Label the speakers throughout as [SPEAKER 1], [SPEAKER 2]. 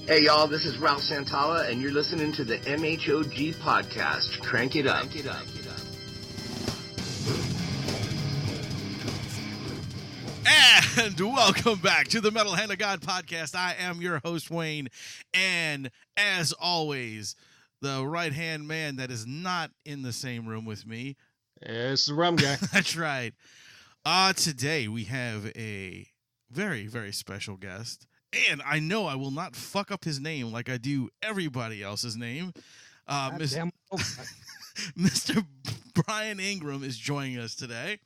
[SPEAKER 1] Hey y'all, this is Ralph Santala, and you're listening to the MHOG podcast. Crank it up.
[SPEAKER 2] And welcome back to the Metal Hand of God podcast. I am your host, Wayne, and as always, the right-hand man that is not in the same room with me.
[SPEAKER 3] It's the Rum Guy.
[SPEAKER 2] That's right. Today we have a very, very special guest. And I know I will not fuck up his name like I do everybody else's name. Mr. Brian Ingram is joining us today.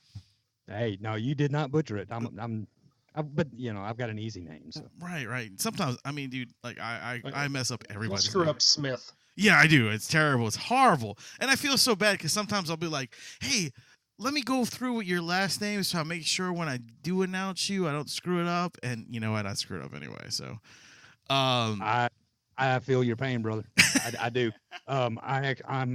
[SPEAKER 4] Hey, no, you did not butcher it. But you know, I've got an easy name. So.
[SPEAKER 2] Right. Sometimes, I mean, dude, like I mess up everybody's
[SPEAKER 3] Screw
[SPEAKER 2] name.
[SPEAKER 3] up Smith.
[SPEAKER 2] Yeah, I do. It's terrible. It's horrible. And I feel so bad because sometimes I'll be like, hey, let me go through with your last name so I make sure when I do announce you, I don't screw it up. And you know what? I screwed up anyway. So,
[SPEAKER 4] I feel your pain, brother. I do. I'm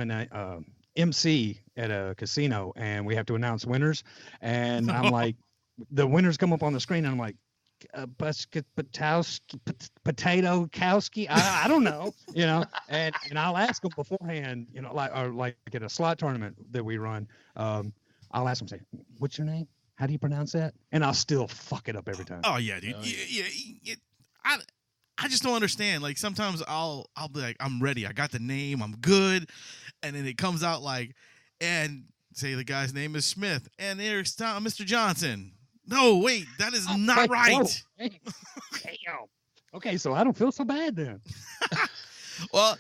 [SPEAKER 4] an MC at a casino, and we have to announce winners. And I'm like, the winners come up on the screen, and I'm like, potato kowski. I don't know, you know. And I'll ask them beforehand, you know, like at a slot tournament that we run. I'll ask them, say, what's your name? How do you pronounce that? And I'll still fuck it up every time.
[SPEAKER 2] Oh yeah, dude. I just don't understand. Like sometimes I'll be like, I'm ready. I got the name. I'm good. And then it comes out like, and say the guy's name is Smith, and there's Mr. Johnson. No, wait, that is not right.
[SPEAKER 4] Hey, okay, so I don't feel so bad then.
[SPEAKER 2] Well,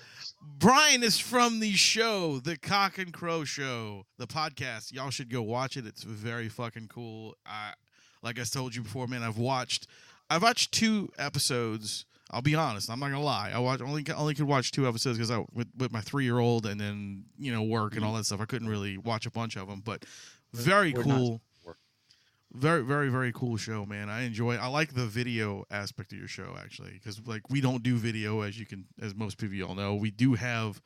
[SPEAKER 2] Brian is from the show, the Cock and Crow Show, the podcast. Y'all should go watch it. It's very fucking cool. Like I told you before, man, I've watched 2 episodes. I'll be honest. I'm not gonna lie. I only could watch 2 episodes because with my 3-year-old and then work and all that stuff. I couldn't really watch a bunch of them. But very cool. Very, very, very cool show, man. I enjoy it. I like the video aspect of your show, actually, because like we don't do video, as most people all know. We do have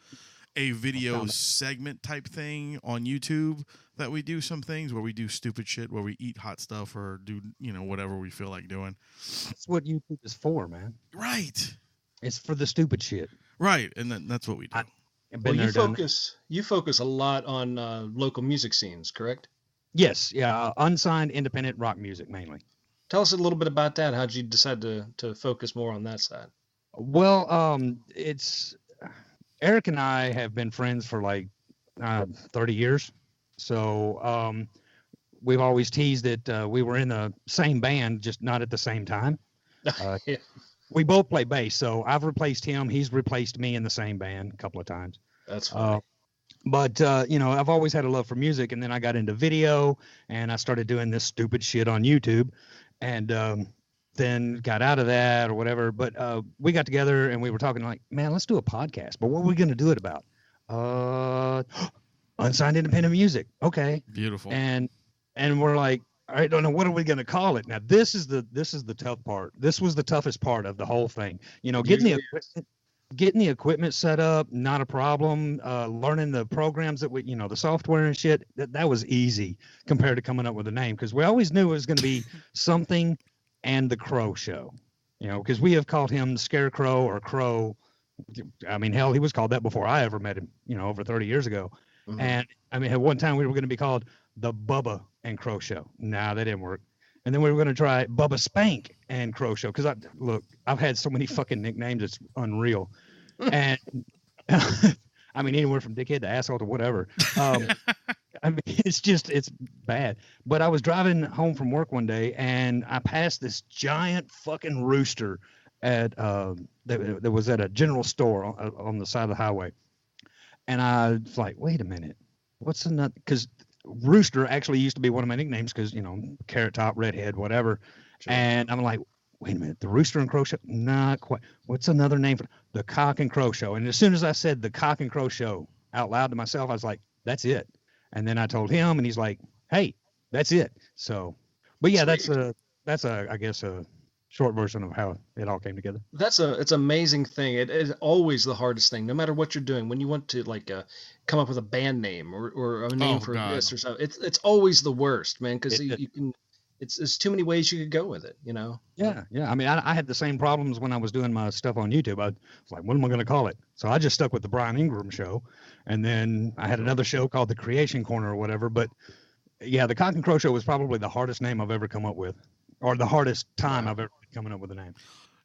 [SPEAKER 2] a video segment type thing on YouTube that we do some things where we do stupid shit, where we eat hot stuff or do whatever we feel like doing.
[SPEAKER 4] That's what YouTube is for, man.
[SPEAKER 2] Right.
[SPEAKER 4] It's for the stupid shit.
[SPEAKER 2] Right, and that's what we do.
[SPEAKER 3] Well, you focus a lot on local music scenes, correct?
[SPEAKER 4] Yes, yeah, unsigned independent rock music mainly.
[SPEAKER 3] Tell us a little bit about that. How'd you decide to focus more on that side?
[SPEAKER 4] Well, it's Eric and I have been friends for like 30 years. So we've always teased that we were in the same band, just not at the same time.
[SPEAKER 3] Yeah.
[SPEAKER 4] We both play bass, so I've replaced him. He's replaced me in the same band a couple of times.
[SPEAKER 3] That's funny.
[SPEAKER 4] But, I've always had a love for music, and then I got into video, and I started doing this stupid shit on YouTube, and then got out of that or whatever. But we got together, and we were talking like, man, let's do a podcast. But what are we going to do it about? Unsigned independent music. Okay.
[SPEAKER 2] Beautiful.
[SPEAKER 4] And we're like, I don't know, what are we going to call it? Now, this is the tough part. This was the toughest part of the whole thing. Getting the equipment set up, not a problem. Learning the programs that the software and shit, that was easy compared to coming up with a name, because we always knew it was going to be something and the Crow Show, because we have called him Scarecrow or Crow. I mean, hell, he was called that before I ever met him, over 30 years ago. Mm-hmm. And I mean, at one time we were going to be called the Bubba and Crow Show. Nah, that didn't work. And then we were going to try Bubba Spank and Crow Show. Because I've had so many fucking nicknames, it's unreal. And I mean, anywhere from dickhead to asshole to whatever. I mean, it's bad. But I was driving home from work one day, and I passed this giant fucking rooster that was at a general store on the side of the highway. And I was like, wait a minute, what's another? Because Rooster actually used to be one of my nicknames because, Carrot Top, Redhead, whatever. Sure. And I'm like, wait a minute, the Rooster and Crow Show? Not quite. What's another name for the Cock and Crow Show? And as soon as I said the Cock and Crow Show out loud to myself, I was like, that's it. And then I told him, and he's like, hey, that's it. So, but yeah, Sweet. that's I guess a short version of how it all came together.
[SPEAKER 3] It's an amazing thing. It is always the hardest thing, no matter what you're doing. When you want to come up with a band name or a name this or something, it's always the worst, man. Because you can it's too many ways you could go with it, you know?
[SPEAKER 4] Yeah. I mean, I had the same problems when I was doing my stuff on YouTube. I was like, what am I going to call it? So I just stuck with the Brian Ingram show. And then I had another show called the Creation Corner or whatever. But yeah, the CocK and Crow show was probably the hardest name I've ever come up with, or the hardest time I've ever been coming up with a name.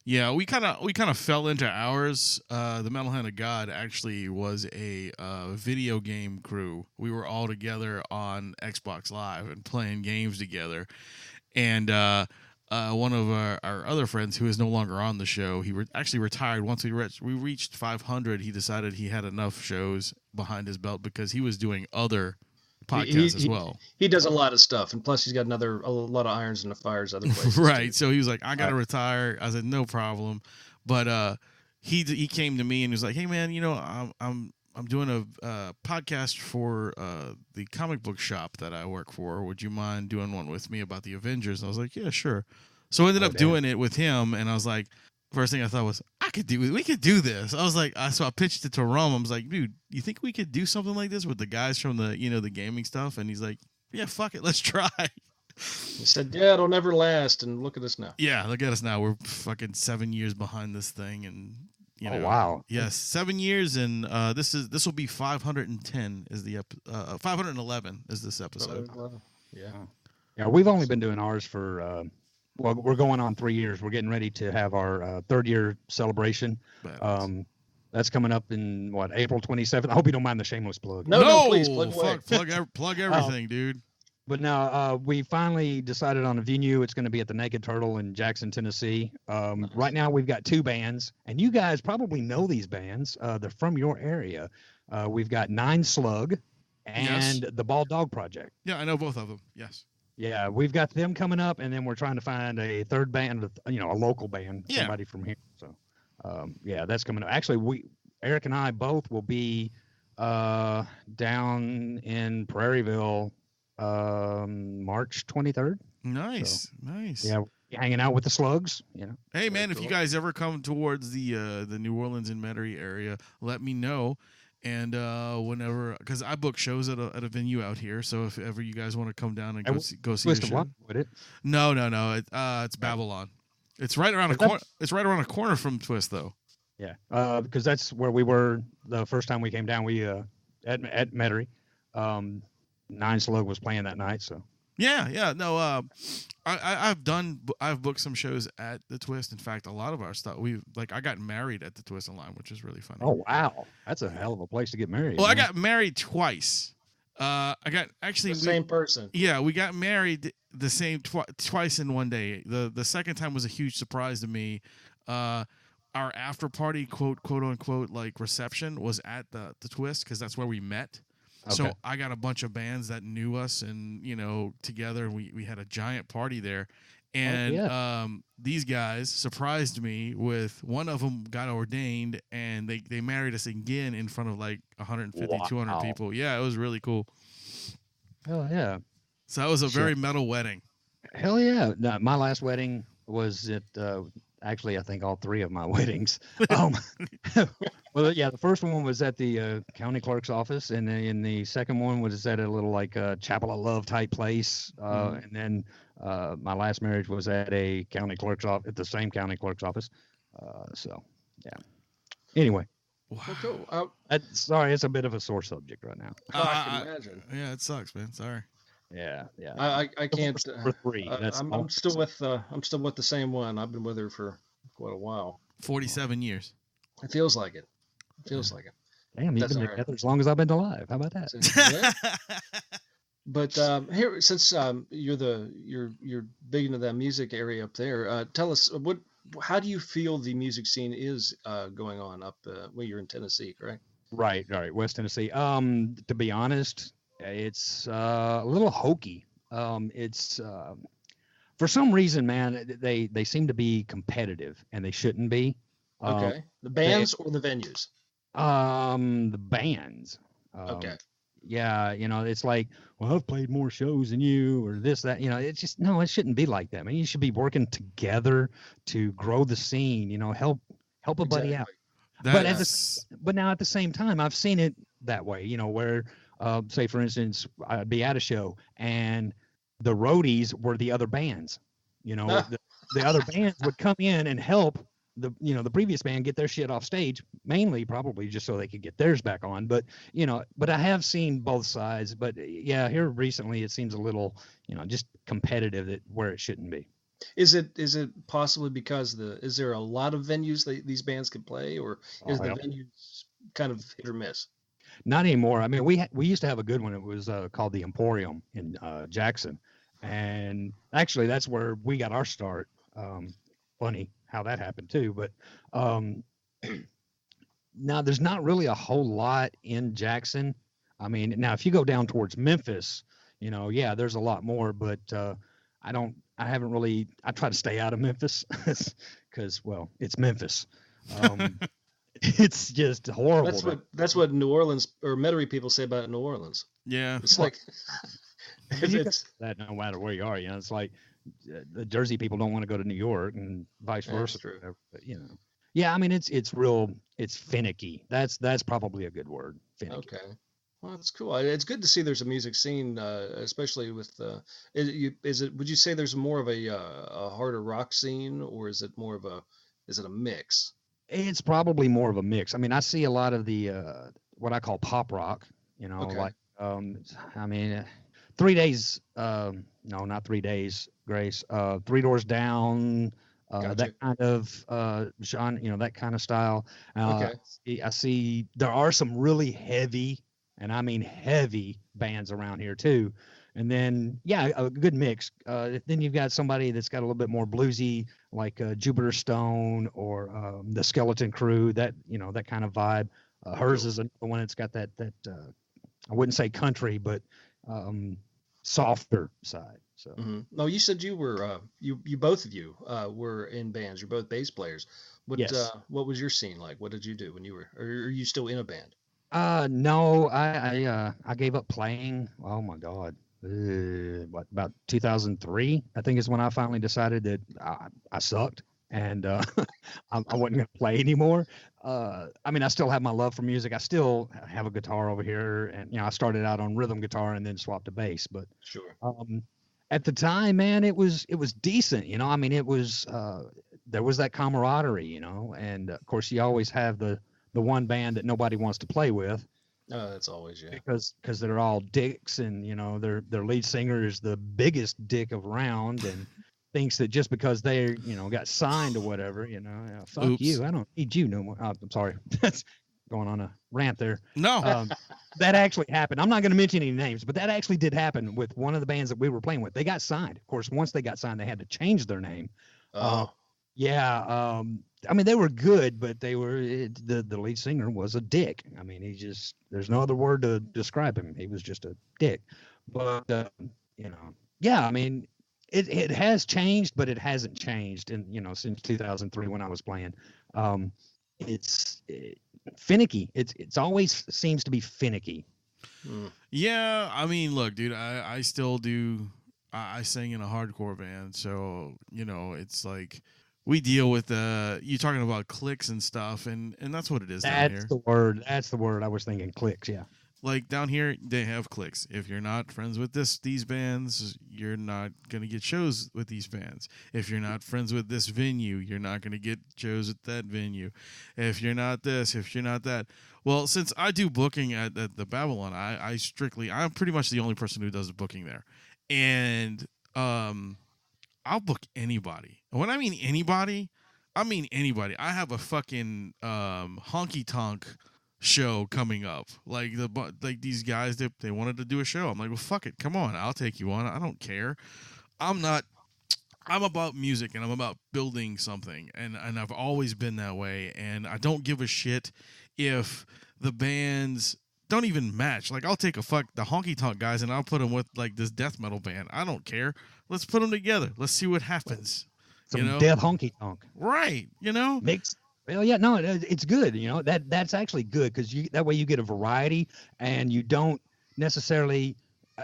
[SPEAKER 2] Yeah, we kind of fell into ours. The Metal Hand of God actually was a video game crew. We were all together on Xbox Live and playing games together. And one of our other friends, who is no longer on the show, he actually retired once we reached 500. He decided he had enough shows behind his belt because he was doing other podcasts as well.
[SPEAKER 3] He does a lot of stuff, and plus he's got a lot of irons in the fires other places.
[SPEAKER 2] Right. So he was like, I gotta retire. I said, no problem. But he came to me and he was like, hey man, you know, I'm doing a podcast for the comic book shop that I work for. Would you mind doing one with me about the Avengers? And I was like, yeah, sure. So I ended up doing it with him, and I was like, first thing I thought was, we could do this. I was like, so I pitched it to Rum. I was like, dude, you think we could do something like this with the guys from the gaming stuff? And he's like, yeah, fuck it, let's try.
[SPEAKER 3] He said, yeah, it'll never last, and look at us now.
[SPEAKER 2] Yeah, look at us now. We're fucking 7 years behind this thing, and
[SPEAKER 4] oh wow,
[SPEAKER 2] yes, 7 years, and this will be 510 is the 511 is this episode.
[SPEAKER 4] Yeah, we've only been doing ours for. Well, we're going on 3 years. We're getting ready to have our third year celebration. That's coming up in April 27th. I hope you don't mind the shameless plug.
[SPEAKER 3] No, please plug
[SPEAKER 2] plug everything, dude.
[SPEAKER 4] But now we finally decided on a venue. It's going to be at the Naked Turtle in Jackson, Tennessee. Right now we've got 2 bands, and you guys probably know these bands. They're from your area. We've got Nine Slug and the Bald Dog Project.
[SPEAKER 2] Yeah, I know both of them. Yes.
[SPEAKER 4] Yeah, we've got them coming up, and then we're trying to find a third band, a local band, somebody from here. So, that's coming up. Actually, Eric and I both will be down in Prairieville March 23rd.
[SPEAKER 2] Nice.
[SPEAKER 4] Yeah, hanging out with the Slugs.
[SPEAKER 2] Hey man, if you guys ever come towards the New Orleans and Metairie area, let me know. And whenever, because I book shows at a venue out here, so if ever you guys want to come down and go see the show.
[SPEAKER 4] Would it?
[SPEAKER 2] No. It's Babylon. It's right around a corner. It's right around a corner from Twist, though.
[SPEAKER 4] Yeah, because that's where we were the first time we came down. We at Metairie. Nine Slug was playing that night, so.
[SPEAKER 2] Yeah. No, I've booked some shows at the Twist. In fact, a lot of our stuff I got married at the Twist and Line, which is really funny.
[SPEAKER 4] Oh wow, that's a hell of a place to get married.
[SPEAKER 2] Well, man. I got married twice.
[SPEAKER 3] Same person.
[SPEAKER 2] Yeah, we got married the same twice in one day. The second time was a huge surprise to me. Our after party quote unquote like reception was at the Twist because that's where we met. Okay. So I got a bunch of bands that knew us, and together we had a giant party there, and these guys surprised me with one of them got ordained, and they married us again in front of like 150, 200 people. Yeah, it was really cool.
[SPEAKER 4] Hell yeah!
[SPEAKER 2] So that was a very metal wedding.
[SPEAKER 4] Hell yeah! No, my last wedding was at. Actually, I think all 3 of my weddings. Well, yeah, the first one was at the county clerk's office, and then the second one was at a little Chapel of Love type place, and then my last marriage was at a county clerk's office, at the same county clerk's office. So, yeah. Anyway.
[SPEAKER 3] Wow. Well, cool.
[SPEAKER 4] Sorry, it's a bit of a sore subject right now.
[SPEAKER 3] I can imagine.
[SPEAKER 2] Yeah, it sucks, man. Sorry.
[SPEAKER 4] Yeah.
[SPEAKER 3] I can't.
[SPEAKER 4] For 3.
[SPEAKER 3] I'm still with the same one. I've been with her for quite a while.
[SPEAKER 2] 47 years.
[SPEAKER 3] It feels like it.
[SPEAKER 4] Damn, you've been together as long as I've been alive. How about that?
[SPEAKER 3] But here, since you're big into that music area up there, tell us how do you feel the music scene is going on up where you're in Tennessee, correct?
[SPEAKER 4] Right, West Tennessee. To be honest, it's a little hokey. It's for some reason, man, they seem to be competitive, and they shouldn't be.
[SPEAKER 3] Okay, the bands or the venues?
[SPEAKER 4] The bands.
[SPEAKER 3] Okay.
[SPEAKER 4] Yeah, it's like, well, I've played more shows than you, or this, that. It's just no, it shouldn't be like that. I mean, you should be working together to grow the scene. Help a buddy out. But now at the same time, I've seen it that way. Where, say for instance, I'd be at a show and the roadies were the other bands. You know, the other bands would come in and help the previous band get their shit off stage, mainly probably just so they could get theirs back on. But, but I have seen both sides. But yeah, here recently it seems a little, just competitive where it shouldn't be.
[SPEAKER 3] Is it possibly because is there a lot of venues that these bands could play, or is the venues kind of hit or miss?
[SPEAKER 4] Not anymore. I mean, we used to have a good one. It was called the Emporium in Jackson, and actually that's where we got our start. Funny how that happened too, but now there's not really a whole lot in Jackson. I mean, now if you go down towards Memphis, there's a lot more, but I try to stay out of Memphis because, well, it's Memphis. It's just horrible.
[SPEAKER 3] That's what New Orleans or Metairie people say about New Orleans.
[SPEAKER 2] Yeah.
[SPEAKER 3] It's like,
[SPEAKER 4] it's that no matter where you are, it's like the Jersey people don't want to go to New York and vice versa.
[SPEAKER 3] True.
[SPEAKER 4] But, yeah, I mean, it's finicky. That's probably a good word. Finicky.
[SPEAKER 3] Okay. Well, that's cool. It's good to see there's a music scene, especially with. Would you say there's more of a harder rock scene, or is it more of is it a mix?
[SPEAKER 4] It's probably more of a mix. I mean, I see a lot of the what I call pop rock.
[SPEAKER 3] Okay.
[SPEAKER 4] Like 3 Days. No, not 3 Days. Grace. 3 Doors Down.
[SPEAKER 3] Gotcha.
[SPEAKER 4] That kind of genre. That kind of style.
[SPEAKER 3] Okay.
[SPEAKER 4] I see there are some really heavy. And I mean heavy bands around here too. And then, a good mix. Then you've got somebody that's got a little bit more bluesy, like Jupiter Stone or the Skeleton Crew, that kind of vibe. Hers is another one that's got that I wouldn't say country, but softer side. So.
[SPEAKER 3] Mm-hmm. No, you said you were, you both of you were in bands. You're both bass players.
[SPEAKER 4] Yes.
[SPEAKER 3] What was your scene like? What did you do when you were, or are you still in a band?
[SPEAKER 4] No, I gave up playing. Oh my God. About 2003, I think is when I finally decided that I sucked and I wasn't going to play anymore. I mean, I still have my love for music. I still have a guitar over here, and I started out on rhythm guitar and then swapped to bass. But
[SPEAKER 3] sure,
[SPEAKER 4] at the time, man, it was decent. I mean, it was there was that camaraderie, and of course, you always have the one band that nobody wants to play with.
[SPEAKER 3] That's always, yeah.
[SPEAKER 4] Because they're all dicks, and their lead singer is the biggest dick around, and thinks that just because they got signed or whatever, fuck
[SPEAKER 2] Oops.
[SPEAKER 4] you, I don't need you no more. Oh, I'm sorry, that's going on a rant there.
[SPEAKER 2] No,
[SPEAKER 4] that actually happened. I'm not going to mention any names, but that actually did happen with one of the bands that we were playing with. They got signed. Of course, once they got signed, they had to change their name. Yeah. I mean, they were good, but the lead singer was a dick. I mean, there's no other word to describe him. He was just a dick. But, I mean, it has changed, but it hasn't changed since 2003 when I was playing. It's finicky. It's always seems to be finicky.
[SPEAKER 2] Yeah. I mean, look, dude, I still do. I sang in a hardcore band. So, it's like, we deal with you talking about clicks and stuff, and that's what it is down here.
[SPEAKER 4] That's the word I was thinking. Clicks, yeah.
[SPEAKER 2] Like down here, they have clicks. If you're not friends with these bands, you're not gonna get shows with these bands. If you're not friends with this venue, you're not gonna get shows at that venue. If you're not this, if you're not that. Well, since I do booking at the Babylon, I'm pretty much the only person who does booking there, and I'll book anybody. And when I mean anybody, I mean anybody. I have a fucking honky tonk show coming up. Like these guys, they wanted to do a show. I'm like, well, fuck it, come on, I'll take you on. I don't care. I'm about music, and I'm about building something, and I've always been that way. And I don't give a shit if the bands don't even match. Like, I'll take the honky tonk guys and I'll put them with like this death metal band. I don't care. Let's put them together. Let's see what happens.
[SPEAKER 4] Some death honky tonk.
[SPEAKER 2] Right.
[SPEAKER 4] Mix. Well, yeah, no, it's good. That's actually good because that way you get a variety, and you don't necessarily.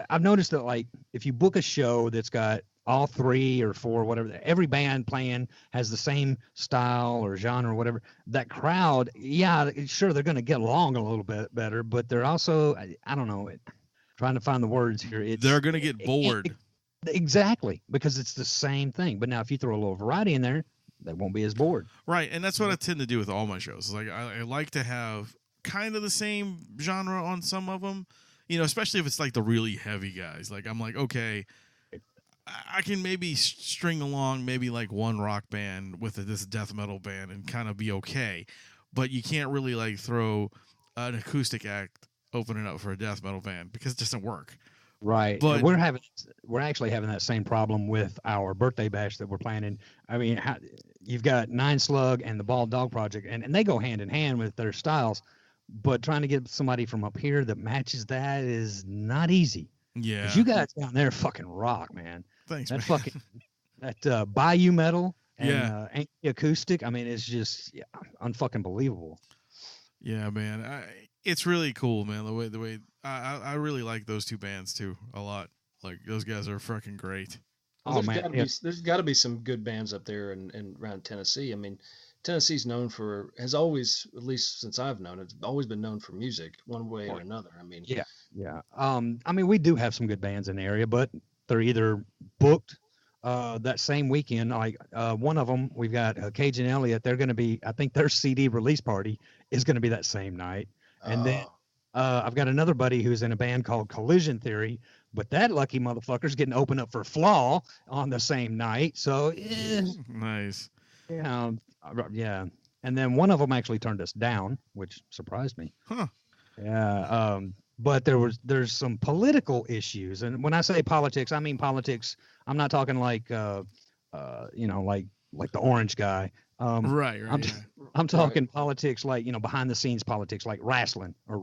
[SPEAKER 4] I've noticed that, like, if you book a show that's got all 3 or 4, whatever, every band playing has the same style or genre or whatever, that crowd, yeah, sure, they're going to get along a little bit better, but they're also, I don't know, trying to find the words here.
[SPEAKER 2] They're going to get bored.
[SPEAKER 4] Exactly, because it's the same thing. But now if you throw a little variety in there, they won't be as bored.
[SPEAKER 2] Right, and that's what I tend to do with all my shows. Like I like to have kind of the same genre on some of them, especially if it's like the really heavy guys. Like I'm like, okay, I can maybe string along maybe like one rock band with this death metal band and kind of be okay, but you can't really like throw an acoustic act opening up for a death metal band because it doesn't work.
[SPEAKER 4] Right.
[SPEAKER 2] But
[SPEAKER 4] we're actually having that same problem with our birthday bash that we're planning. I mean, you've got Nine Slug and the Bald Dog Project, and they go hand in hand with their styles, but trying to get somebody from up here that matches that is not easy.
[SPEAKER 2] Yeah.
[SPEAKER 4] 'Cause you guys down there fucking rock, man.
[SPEAKER 2] Thanks,
[SPEAKER 4] that
[SPEAKER 2] man.
[SPEAKER 4] fucking that Bayou metal and acoustic. I mean, it's just unfucking believable.
[SPEAKER 2] Yeah, man. It's really cool, man. The way I really like those two bands too a lot. Like those guys are fucking great.
[SPEAKER 3] Well, there's got to be some good bands up there and around Tennessee. I mean, Tennessee's has always, at least since I've known it, always been known for music one way or another. I mean,
[SPEAKER 4] yeah. I mean, we do have some good bands in the area, but they're either booked that same weekend. Like one of them, we've got Cage and Elliott. They're going to be, I think their CD release party is going to be that same night. And then I've got another buddy who's in a band called Collision Theory, but that lucky motherfucker's getting opened up for Flaw on the same night. So
[SPEAKER 2] nice.
[SPEAKER 4] Yeah. And then one of them actually turned us down, which surprised me.
[SPEAKER 2] Huh.
[SPEAKER 4] Yeah. But there's some political issues, and when I say politics, I mean politics. I'm not talking like like the orange guy.
[SPEAKER 2] Right.
[SPEAKER 4] I'm talking politics like behind the scenes politics, like wrestling or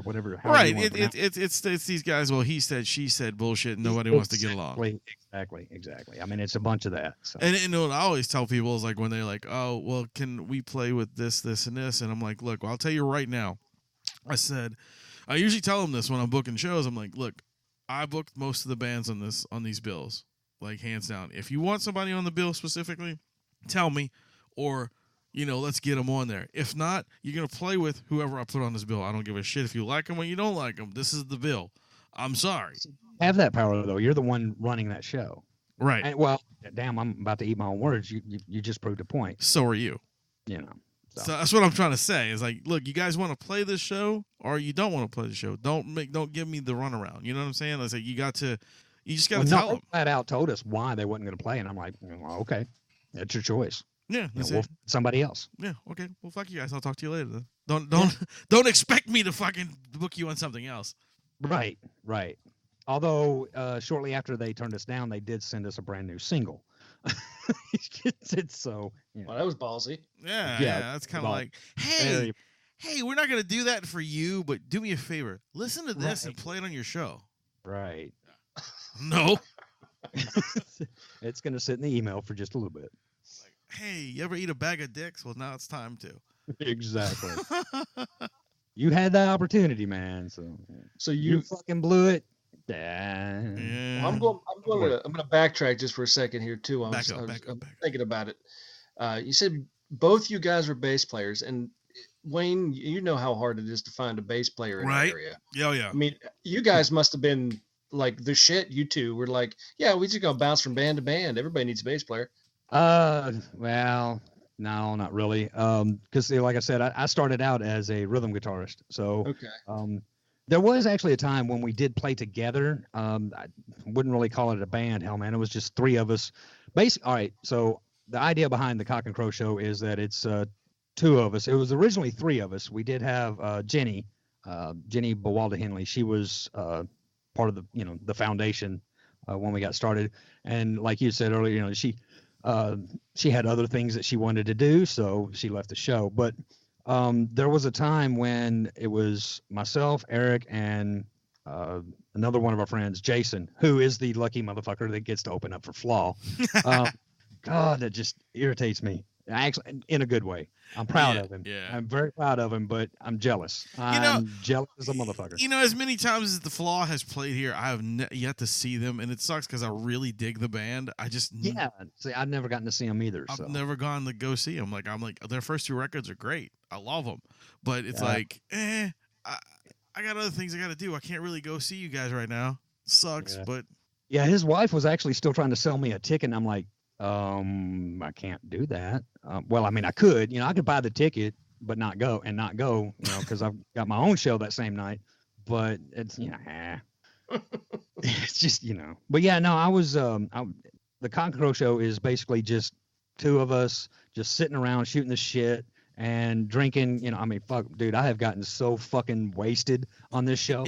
[SPEAKER 4] whatever.
[SPEAKER 2] Right. It's these guys. Well, he said, she said bullshit. And nobody wants to get along.
[SPEAKER 4] Exactly. I mean, it's a bunch of that. So.
[SPEAKER 2] And what I always tell people is like when they're like, oh, well, can we play with this, and this? And I'm like, look, I'll tell you right now. I usually tell them this when I'm booking shows. I'm like, look, I booked most of the bands on these bills, like hands down. If you want somebody on the bill specifically, tell me, or let's get them on there. If not, you're gonna play with whoever I put on this bill. I don't give a shit if you like them or you don't like them. This is the bill. I'm sorry.
[SPEAKER 4] Have that power though. You're the one running that show,
[SPEAKER 2] right?
[SPEAKER 4] And, well, damn, I'm about to eat my own words. You just proved a point.
[SPEAKER 2] So are you. So that's what I'm trying to say. Is like, look, you guys want to play this show, or you don't want to play the show. Don't give me the runaround. You know what I'm saying? It's like you just got to tell them.
[SPEAKER 4] Flat out told us why they wasn't going to play, and I'm like, well, okay, that's your choice.
[SPEAKER 2] Yeah,
[SPEAKER 4] somebody else.
[SPEAKER 2] Yeah, okay. Well, fuck you guys. I'll talk to you later. Then. Don't expect me to fucking book you on something else.
[SPEAKER 4] Right. Although shortly after they turned us down, they did send us a brand new single. So
[SPEAKER 3] well, that was ballsy.
[SPEAKER 2] Yeah, that's kind of like, hey, we're not gonna do that for you, but do me a favor, listen to this and play it on your show.
[SPEAKER 4] Right.
[SPEAKER 2] No.
[SPEAKER 4] It's gonna sit in the email for just a little bit.
[SPEAKER 2] Like, hey, you ever eat a bag of dicks? Well, now it's time to.
[SPEAKER 4] Exactly. You had that opportunity, man. So you fucking blew it.
[SPEAKER 3] Yeah. I'm going to backtrack just for a second here too. I'm thinking about it. You said both you guys were bass players, and Wayne, you know how hard it is to find a bass player in the area.
[SPEAKER 2] Yeah.
[SPEAKER 3] I mean, you guys must have been like the shit. You two were like, yeah, we just gonna bounce from band to band. Everybody needs a bass player.
[SPEAKER 4] Well, no, not really. Because like I said, I started out as a rhythm guitarist. So
[SPEAKER 3] okay.
[SPEAKER 4] There was actually a time when we did play together. I wouldn't really call it a band. Hell, man, it was just three of us. All right, so the idea behind the CocK and Crow show is that it's two of us. It was originally three of us. We did have Jenny Bawalda Henley. She was part of the foundation when we got started. And like you said earlier, she had other things that she wanted to do, so she left the show. But there was a time when it was myself, Eric, and another one of our friends, Jason, who is the lucky motherfucker that gets to open up for Flaw. God, that just irritates me. Actually, in a good way. I'm proud of him.
[SPEAKER 2] Yeah.
[SPEAKER 4] I'm very proud of him, but I'm jealous. I'm jealous as a motherfucker.
[SPEAKER 2] As many times as the Flaw has played here, I have yet to see them, and it sucks because I really dig the band.
[SPEAKER 4] See, I've never gotten to see them either.
[SPEAKER 2] I've never gone to go see them. I'm like, their first two records are great. I love them, but it's like, I got other things I got to do. I can't really go see you guys right now. Sucks, but
[SPEAKER 4] Yeah, his wife was actually still trying to sell me a ticket, and I'm like, I can't do that. Well, I mean, I could, I could buy the ticket, but not go, because I've got my own show that same night. But it's, it's just, But yeah, no, I was, the CocK and Crow show is basically just two of us just sitting around shooting the shit and drinking. I mean, fuck, dude, I have gotten so fucking wasted on this show.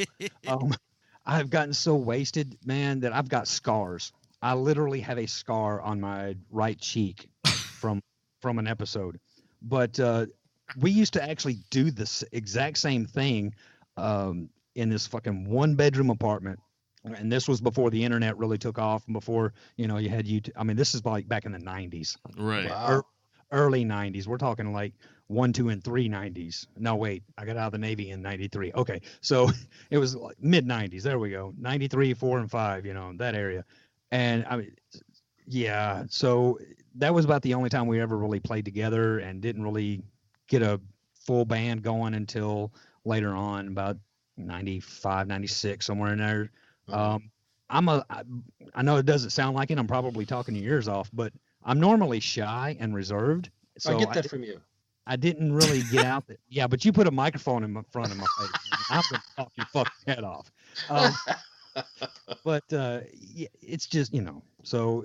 [SPEAKER 4] I've gotten so wasted, man, that I've got scars. I literally have a scar on my right cheek from an episode. But we used to actually do this exact same thing in this fucking 1-bedroom apartment. And this was before the internet really took off and before, you had YouTube. I mean, this is like back in the 90s.
[SPEAKER 2] Right.
[SPEAKER 3] Wow.
[SPEAKER 4] Early 90s. We're talking like 1, 2, and 3 90s. No, wait, I got out of the Navy in 93. Okay. So it was like mid 90s. There we go. 93, 4, and 5, that area. And I mean, yeah. So that was about the only time we ever really played together and didn't really get a full band going until later on, about 95, 96, somewhere in there. I know it doesn't sound like it. I'm probably talking your ears off, but I'm normally shy and reserved. So
[SPEAKER 3] I get that from you.
[SPEAKER 4] I didn't really get out there. Yeah, but you put a microphone in front of my face. I'm going to talk your fucking head off. But yeah, it's just, so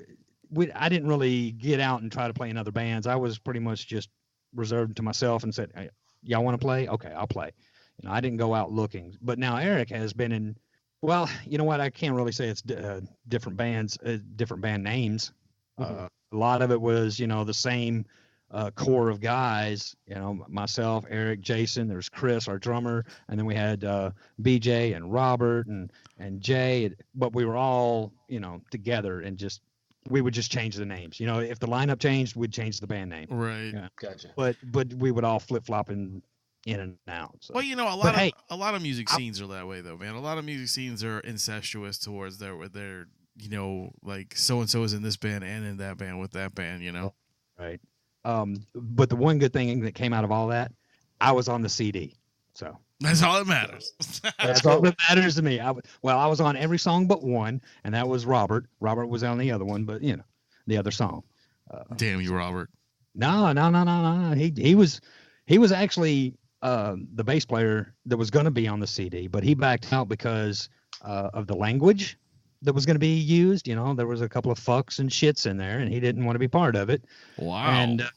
[SPEAKER 4] I didn't really get out and try to play in other bands. I was pretty much just reserved to myself and said, hey, y'all want to play? Okay, I'll play. I didn't go out looking. But now Eric has been in, well, you know what? I can't really say it's different bands, different band names. A lot of it was, the same core of guys, myself, Eric, Jason, there's Chris, our drummer, and then we had BJ and Robert and Jay, but we were all, together and we would just change the names. If the lineup changed, we'd change the band name.
[SPEAKER 2] Right.
[SPEAKER 3] Yeah. Gotcha.
[SPEAKER 4] But we would all flip-flop in and out. So.
[SPEAKER 2] Well, a lot of music scenes are that way though, man. A lot of music scenes are incestuous towards their like so and so is in this band and in that band with that band,
[SPEAKER 4] Right. But the one good thing that came out of all that, I was on the CD. So
[SPEAKER 2] that's all that matters.
[SPEAKER 4] That's all that matters to me. I was on every song but one, and that was Robert. Robert was on the other one, but the other song.
[SPEAKER 2] Damn you, Robert.
[SPEAKER 4] No. He was actually the bass player that was going to be on the CD, but he backed out because of the language that was going to be used. There was a couple of fucks and shits in there, and he didn't want to be part of it.
[SPEAKER 2] Wow.
[SPEAKER 4] And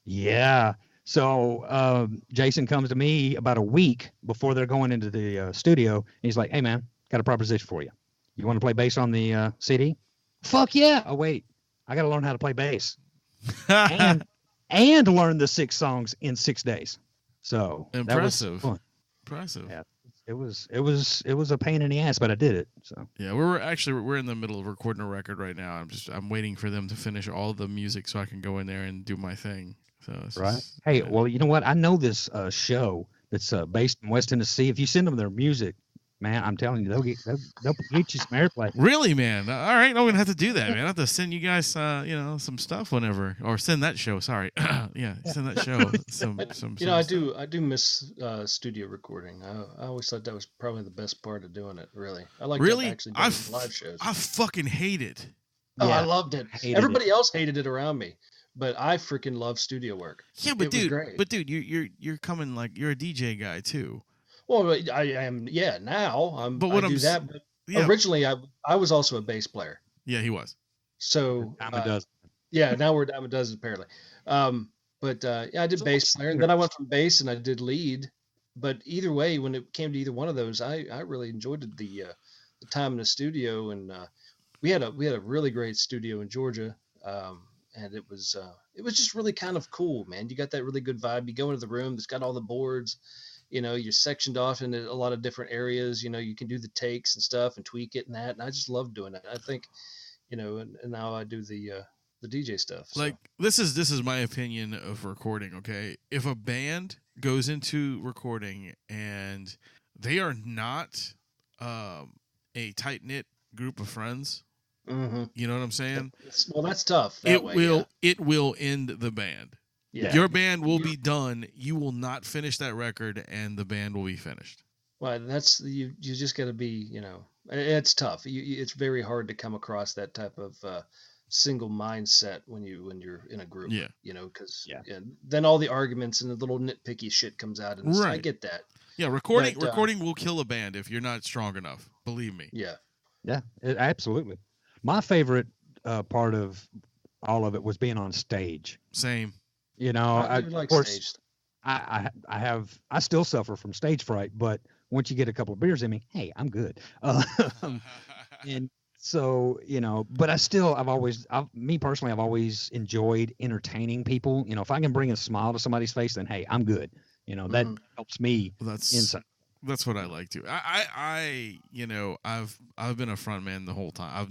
[SPEAKER 4] yeah. So Jason comes to me about a week before they're going into the studio. And he's like, hey, man, got a proposition for you. You want to play bass on the CD? Fuck yeah. Oh, wait. I got to learn how to play bass. and learn the 6 songs in 6 days. So
[SPEAKER 2] impressive.
[SPEAKER 4] That was fun.
[SPEAKER 2] Impressive.
[SPEAKER 4] Yeah. It was a pain in the ass, but I did it. So
[SPEAKER 2] yeah, we're in the middle of recording a record right now. I'm waiting for them to finish all the music so I can go in there and do my thing. So
[SPEAKER 4] right. Hey, well, you know what? I know this show that's based in West Tennessee. If you send them their music, man, I'm telling you, they'll get you some airplay.
[SPEAKER 2] Really, man? All right, I'm gonna have to do that, man. I have to send you guys, some stuff whenever, or send that show. Sorry, yeah, send that show. Some.
[SPEAKER 3] I do miss studio recording. I always thought that was probably the best part of doing it. Really, I like actually doing live shows.
[SPEAKER 2] I fucking hate it.
[SPEAKER 3] Oh, yeah, I loved it. Everybody else hated it around me, but I freaking love studio work.
[SPEAKER 2] Yeah, but dude, you're coming like you're a DJ guy too.
[SPEAKER 3] Well, I am. Yeah, now I'm. But what I do that. But originally, I was also a bass player.
[SPEAKER 2] Yeah, he was.
[SPEAKER 3] So
[SPEAKER 4] dime a dozen.
[SPEAKER 3] Yeah, now we're dime a dozen apparently. But I did bass player, and then I went from bass and I did lead. But either way, when it came to either one of those, I really enjoyed the time in the studio, and we had a really great studio in Georgia, and it was just really kind of cool, man. You got that really good vibe. You go into the room that's got all the boards. You're sectioned off into a lot of different areas. You can do the takes and stuff and tweak it and that. And I just love doing that. I think, and now I do the DJ stuff. So.
[SPEAKER 2] Like this is my opinion of recording. Okay, if a band goes into recording and they are not a tight knit group of friends, you know what I'm saying?
[SPEAKER 3] Well, that's tough.
[SPEAKER 2] It will end the band. Yeah. Your band will be done. You will not finish that record, and the band will be finished.
[SPEAKER 3] Well, that's you. You just got to be, it's tough. It's very hard to come across that type of single mindset when you're in a group.
[SPEAKER 2] Yeah.
[SPEAKER 3] Because
[SPEAKER 4] Yeah.
[SPEAKER 3] then all the arguments and the little nitpicky shit comes out, and I
[SPEAKER 2] Right.
[SPEAKER 3] get that.
[SPEAKER 2] Yeah, recording
[SPEAKER 3] But,
[SPEAKER 2] recording will kill a band if you're not strong enough. Believe me.
[SPEAKER 3] Yeah.
[SPEAKER 4] Yeah, absolutely. My favorite part of all of it was being on stage.
[SPEAKER 2] Same.
[SPEAKER 3] I do like
[SPEAKER 4] of course,
[SPEAKER 3] stage.
[SPEAKER 4] I still suffer from stage fright, but once you get a couple of beers in me, hey, I'm good. And so, but I've always enjoyed entertaining people. If I can bring a smile to somebody's face, then hey, I'm good. That helps me inside.
[SPEAKER 2] That's what I like to. I've been a front man the whole time. I've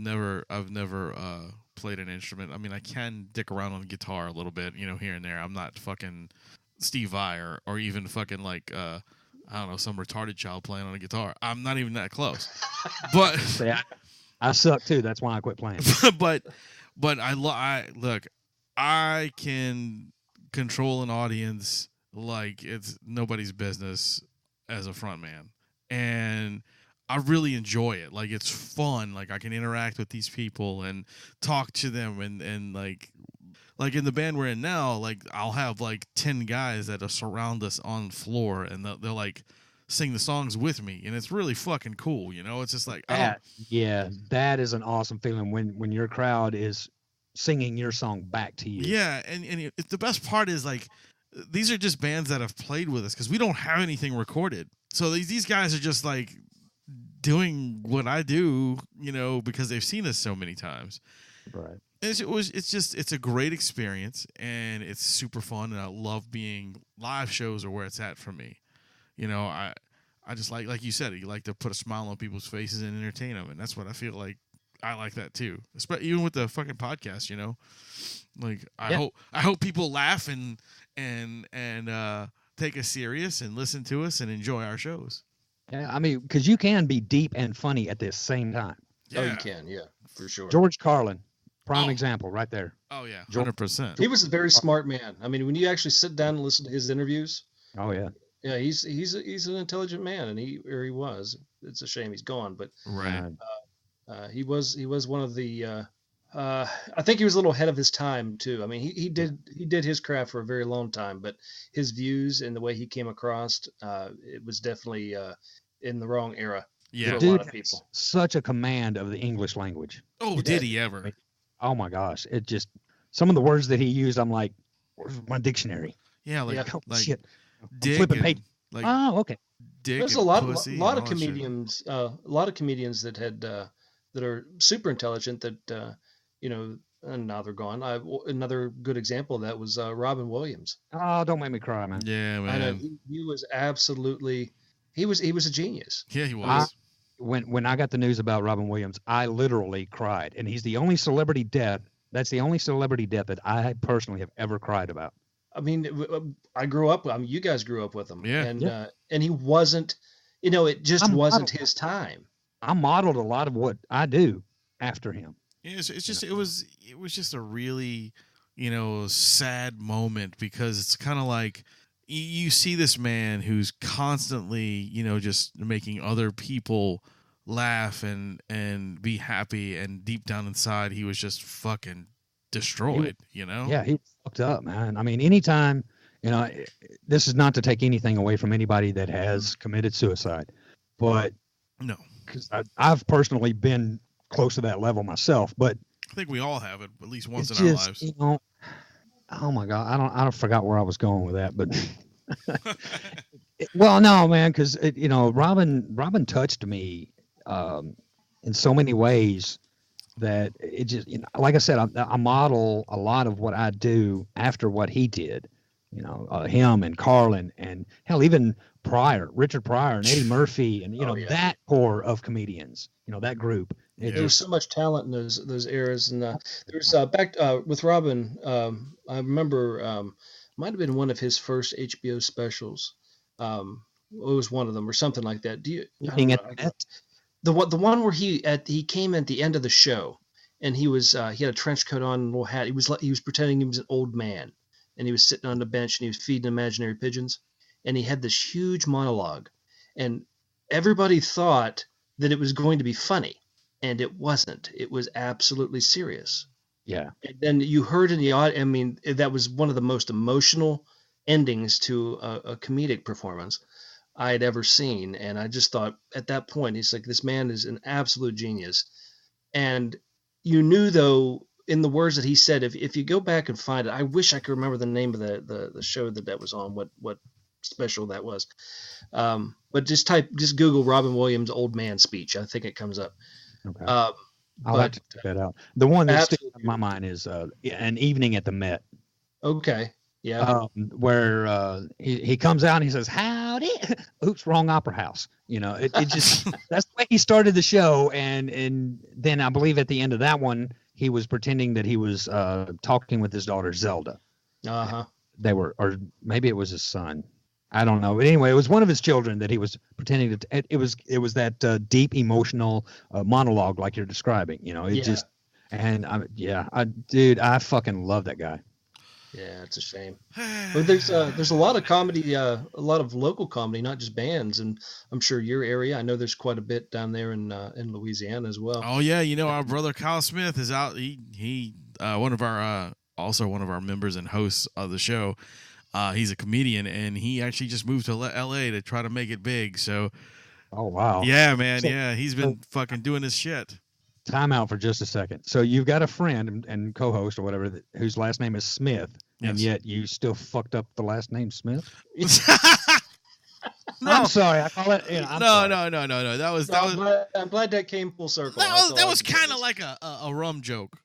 [SPEAKER 2] never played an instrument. I mean, I can dick around on the guitar a little bit, here and there. I'm not fucking Steve Vai or even fucking like I don't know, some retarded child playing on a guitar. I'm not even that close. But
[SPEAKER 4] See, I suck too. That's why I quit playing.
[SPEAKER 2] but I can control an audience like it's nobody's business as a front man, and I really enjoy it. Like, it's fun. Like, I can interact with these people and talk to them, and like in the band we're in now, like, I'll have like 10 guys that surround us on the floor, and they'll like sing the songs with me, and it's really fucking cool. It's just like
[SPEAKER 4] that is an awesome feeling when your crowd is singing your song back to you.
[SPEAKER 2] Yeah, and the best part is, like, these are just bands that have played with us because we don't have anything recorded. So these guys are just like doing what I do, because they've seen us so many times.
[SPEAKER 4] Right.
[SPEAKER 2] It's a great experience, and it's super fun, and I love being live shows are where it's at for me. I just like you said, you like to put a smile on people's faces and entertain them, and that's what I feel like. I like that too, even with the fucking podcast. Like, I hope people laugh and take us serious and listen to us and enjoy our shows.
[SPEAKER 4] Yeah, I mean, because you can be deep and funny at the same time.
[SPEAKER 3] Yeah. Oh, you can, yeah, for sure.
[SPEAKER 4] George Carlin, prime example right there.
[SPEAKER 2] Oh yeah, 100%.
[SPEAKER 3] He was a very smart man. I mean, when you actually sit down and listen to his interviews.
[SPEAKER 4] Oh yeah.
[SPEAKER 3] Yeah, he's an intelligent man, and he was. It's a shame he's gone, but
[SPEAKER 2] right.
[SPEAKER 3] He was one of the. I think he was a little ahead of his time too. I mean, he did his craft for a very long time, but his views and the way he came across, it was definitely in the wrong era.
[SPEAKER 2] Yeah,
[SPEAKER 3] for a lot of people.
[SPEAKER 4] Such a command of the English language.
[SPEAKER 2] Oh, did he ever?
[SPEAKER 4] Oh my gosh! It just some of the words that he used. I'm like, where's my dictionary?
[SPEAKER 2] Yeah, like
[SPEAKER 4] shit.
[SPEAKER 2] Dick
[SPEAKER 4] flipping page.
[SPEAKER 2] Like,
[SPEAKER 4] oh, okay.
[SPEAKER 2] Dick.
[SPEAKER 3] There's a lot of comedians, that had that are super intelligent that and now they're gone. Another good example of that was Robin Williams.
[SPEAKER 4] Oh, don't make me cry, man.
[SPEAKER 2] Yeah, man.
[SPEAKER 3] I know, he was absolutely he was a genius.
[SPEAKER 2] Yeah, he was.
[SPEAKER 4] When I got the news about Robin Williams, I literally cried, and he's the only celebrity death. That's the only celebrity death that I personally have ever cried about.
[SPEAKER 3] I mean, I grew up. I mean, you guys grew up with him,
[SPEAKER 2] yeah.
[SPEAKER 3] And he wasn't. It just wasn't his time.
[SPEAKER 4] I modeled a lot of what I do after him.
[SPEAKER 2] Yeah, it was just a really, sad moment, because it's kind of like you see this man who's constantly, just making other people laugh and be happy, and deep down inside he was just fucking destroyed.
[SPEAKER 4] Yeah, he fucked up, man. I mean, anytime, this is not to take anything away from anybody that has committed suicide, but
[SPEAKER 2] no,
[SPEAKER 4] because I've personally been close to that level myself, but
[SPEAKER 2] I think we all have it at least once in our lives.
[SPEAKER 4] Oh my God, I don't forgot where I was going with that, but well, no, man, because Robin touched me in so many ways that it just, like I said, I model a lot of what I do after what he did. Him and Carlin, and hell, even Richard Pryor and Eddie Murphy, and that core of comedians, that group.
[SPEAKER 3] There was so much talent in those eras, and there's back with Robin. I remember might have been one of his first HBO specials. It was one of them or something like that. Do you? The one where he came at the end of the show, and he had a trench coat on and a little hat. He was pretending he was an old man. And he was sitting on the bench and he was feeding imaginary pigeons, and he had this huge monologue, and everybody thought that it was going to be funny, and it wasn't. It was absolutely serious.
[SPEAKER 4] Yeah.
[SPEAKER 3] And then you heard in the audience, I mean, that was one of the most emotional endings to a comedic performance I had ever seen. And I just thought at that point, he's like, this man is an absolute genius. And you knew, though, in the words that he said, if you go back and find it, I wish I could remember the name of the show that was on, what special that was. But just Google Robin Williams old man speech. I think it comes up.
[SPEAKER 4] Okay.
[SPEAKER 3] I'll
[SPEAKER 4] have to check that out. The one that sticks in my mind is An Evening at the Met.
[SPEAKER 3] Okay. Yeah.
[SPEAKER 4] Where he comes out and he says, "Howdy." Oops, wrong opera house. It just that's the way he started the show, and then I believe at the end of that one he was pretending that he was talking with his daughter Zelda. They were, or maybe it was his son. I don't know. But anyway, it was one of his children that he was pretending to. It was that deep emotional monologue like you're describing. Just, and dude, I fucking love that guy.
[SPEAKER 3] Yeah, it's a shame. But there's a lot of comedy, a lot of local comedy, not just bands, and I'm sure your area. I know there's quite a bit down there in Louisiana as well.
[SPEAKER 2] Oh yeah, our brother Kyle Smith is out. He one of our also one of our members and hosts of the show. He's a comedian, and he actually just moved to L.A. to try to make it big. So,
[SPEAKER 4] oh wow,
[SPEAKER 2] yeah, man, he's been fucking doing his shit.
[SPEAKER 4] Time out for just a second. So you've got a friend and co-host or whatever whose last name is Smith, and yet you still fucked up the last name Smith. No. I'm sorry. I call it.
[SPEAKER 2] No. That was.
[SPEAKER 3] I'm glad that came full circle.
[SPEAKER 2] That was kind of like a rum joke.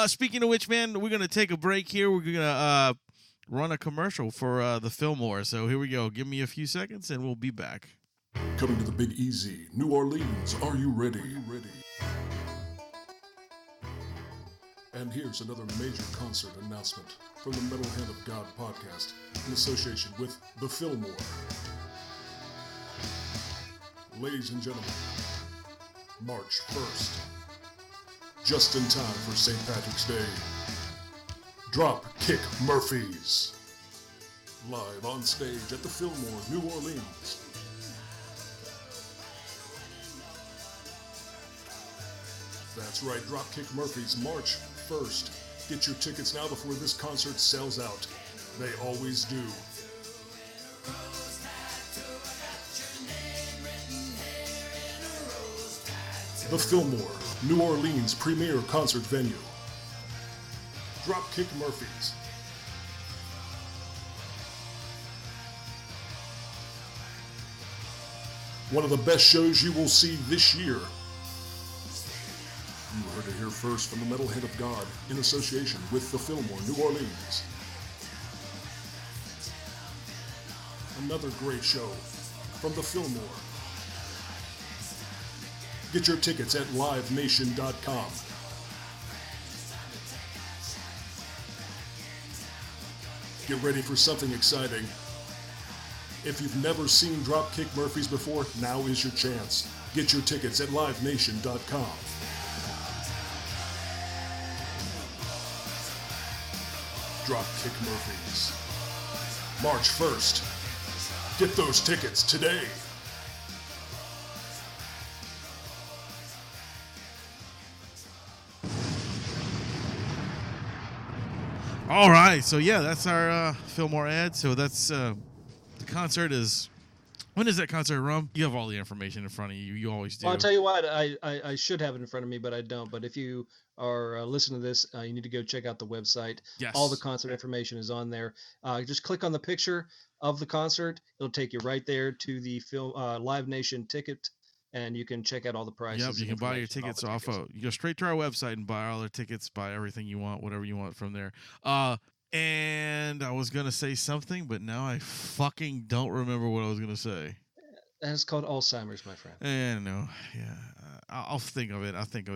[SPEAKER 2] Speaking of which, man, we're gonna take a break here. We're gonna run a commercial for the Fillmore. So here we go. Give me a few seconds, and we'll be back.
[SPEAKER 5] Coming to the Big Easy, New Orleans. Are you ready? And here's another major concert announcement from the Metal Hand of God podcast in association with the Fillmore. Ladies and gentlemen, March 1st, just in time for St. Patrick's Day, Drop Kick Murphys, live on stage at the Fillmore, New Orleans. That's right, Dropkick Murphys, March 1st. Get your tickets now before this concert sells out. They always do. The Fillmore, New Orleans' premier concert venue. Dropkick Murphys. One of the best shows you will see this year. You heard it here first from the Metal Hand of God in association with the Fillmore, New Orleans. Another great show from the Fillmore. Get your tickets at livenation.com. Get ready for something exciting. If you've never seen Dropkick Murphys before, now is your chance. Get your tickets at livenation.com. Dropkick Murphys, March 1st. Get those tickets today.
[SPEAKER 2] All right, so yeah, that's our Fillmore ad. So that's the concert is. When is that concert, Rum? You have all the information in front of you. You always do.
[SPEAKER 3] Well, I'll tell you what, I should have it in front of me, but I don't. But if you are listening to this, you need to go check out the website.
[SPEAKER 2] Yes.
[SPEAKER 3] All the concert information is on there. Just click on the picture of the concert. It'll take you right there to the Live Nation ticket, and you can check out all the prices.
[SPEAKER 2] Yep, you can buy your tickets off of. You go straight to our website and buy all their tickets, buy everything you want, whatever you want from there. And I was going to say something, but now I fucking don't remember what I was going to say.
[SPEAKER 3] That's called Alzheimer's, my friend.
[SPEAKER 2] I know. Yeah. I'll think of it.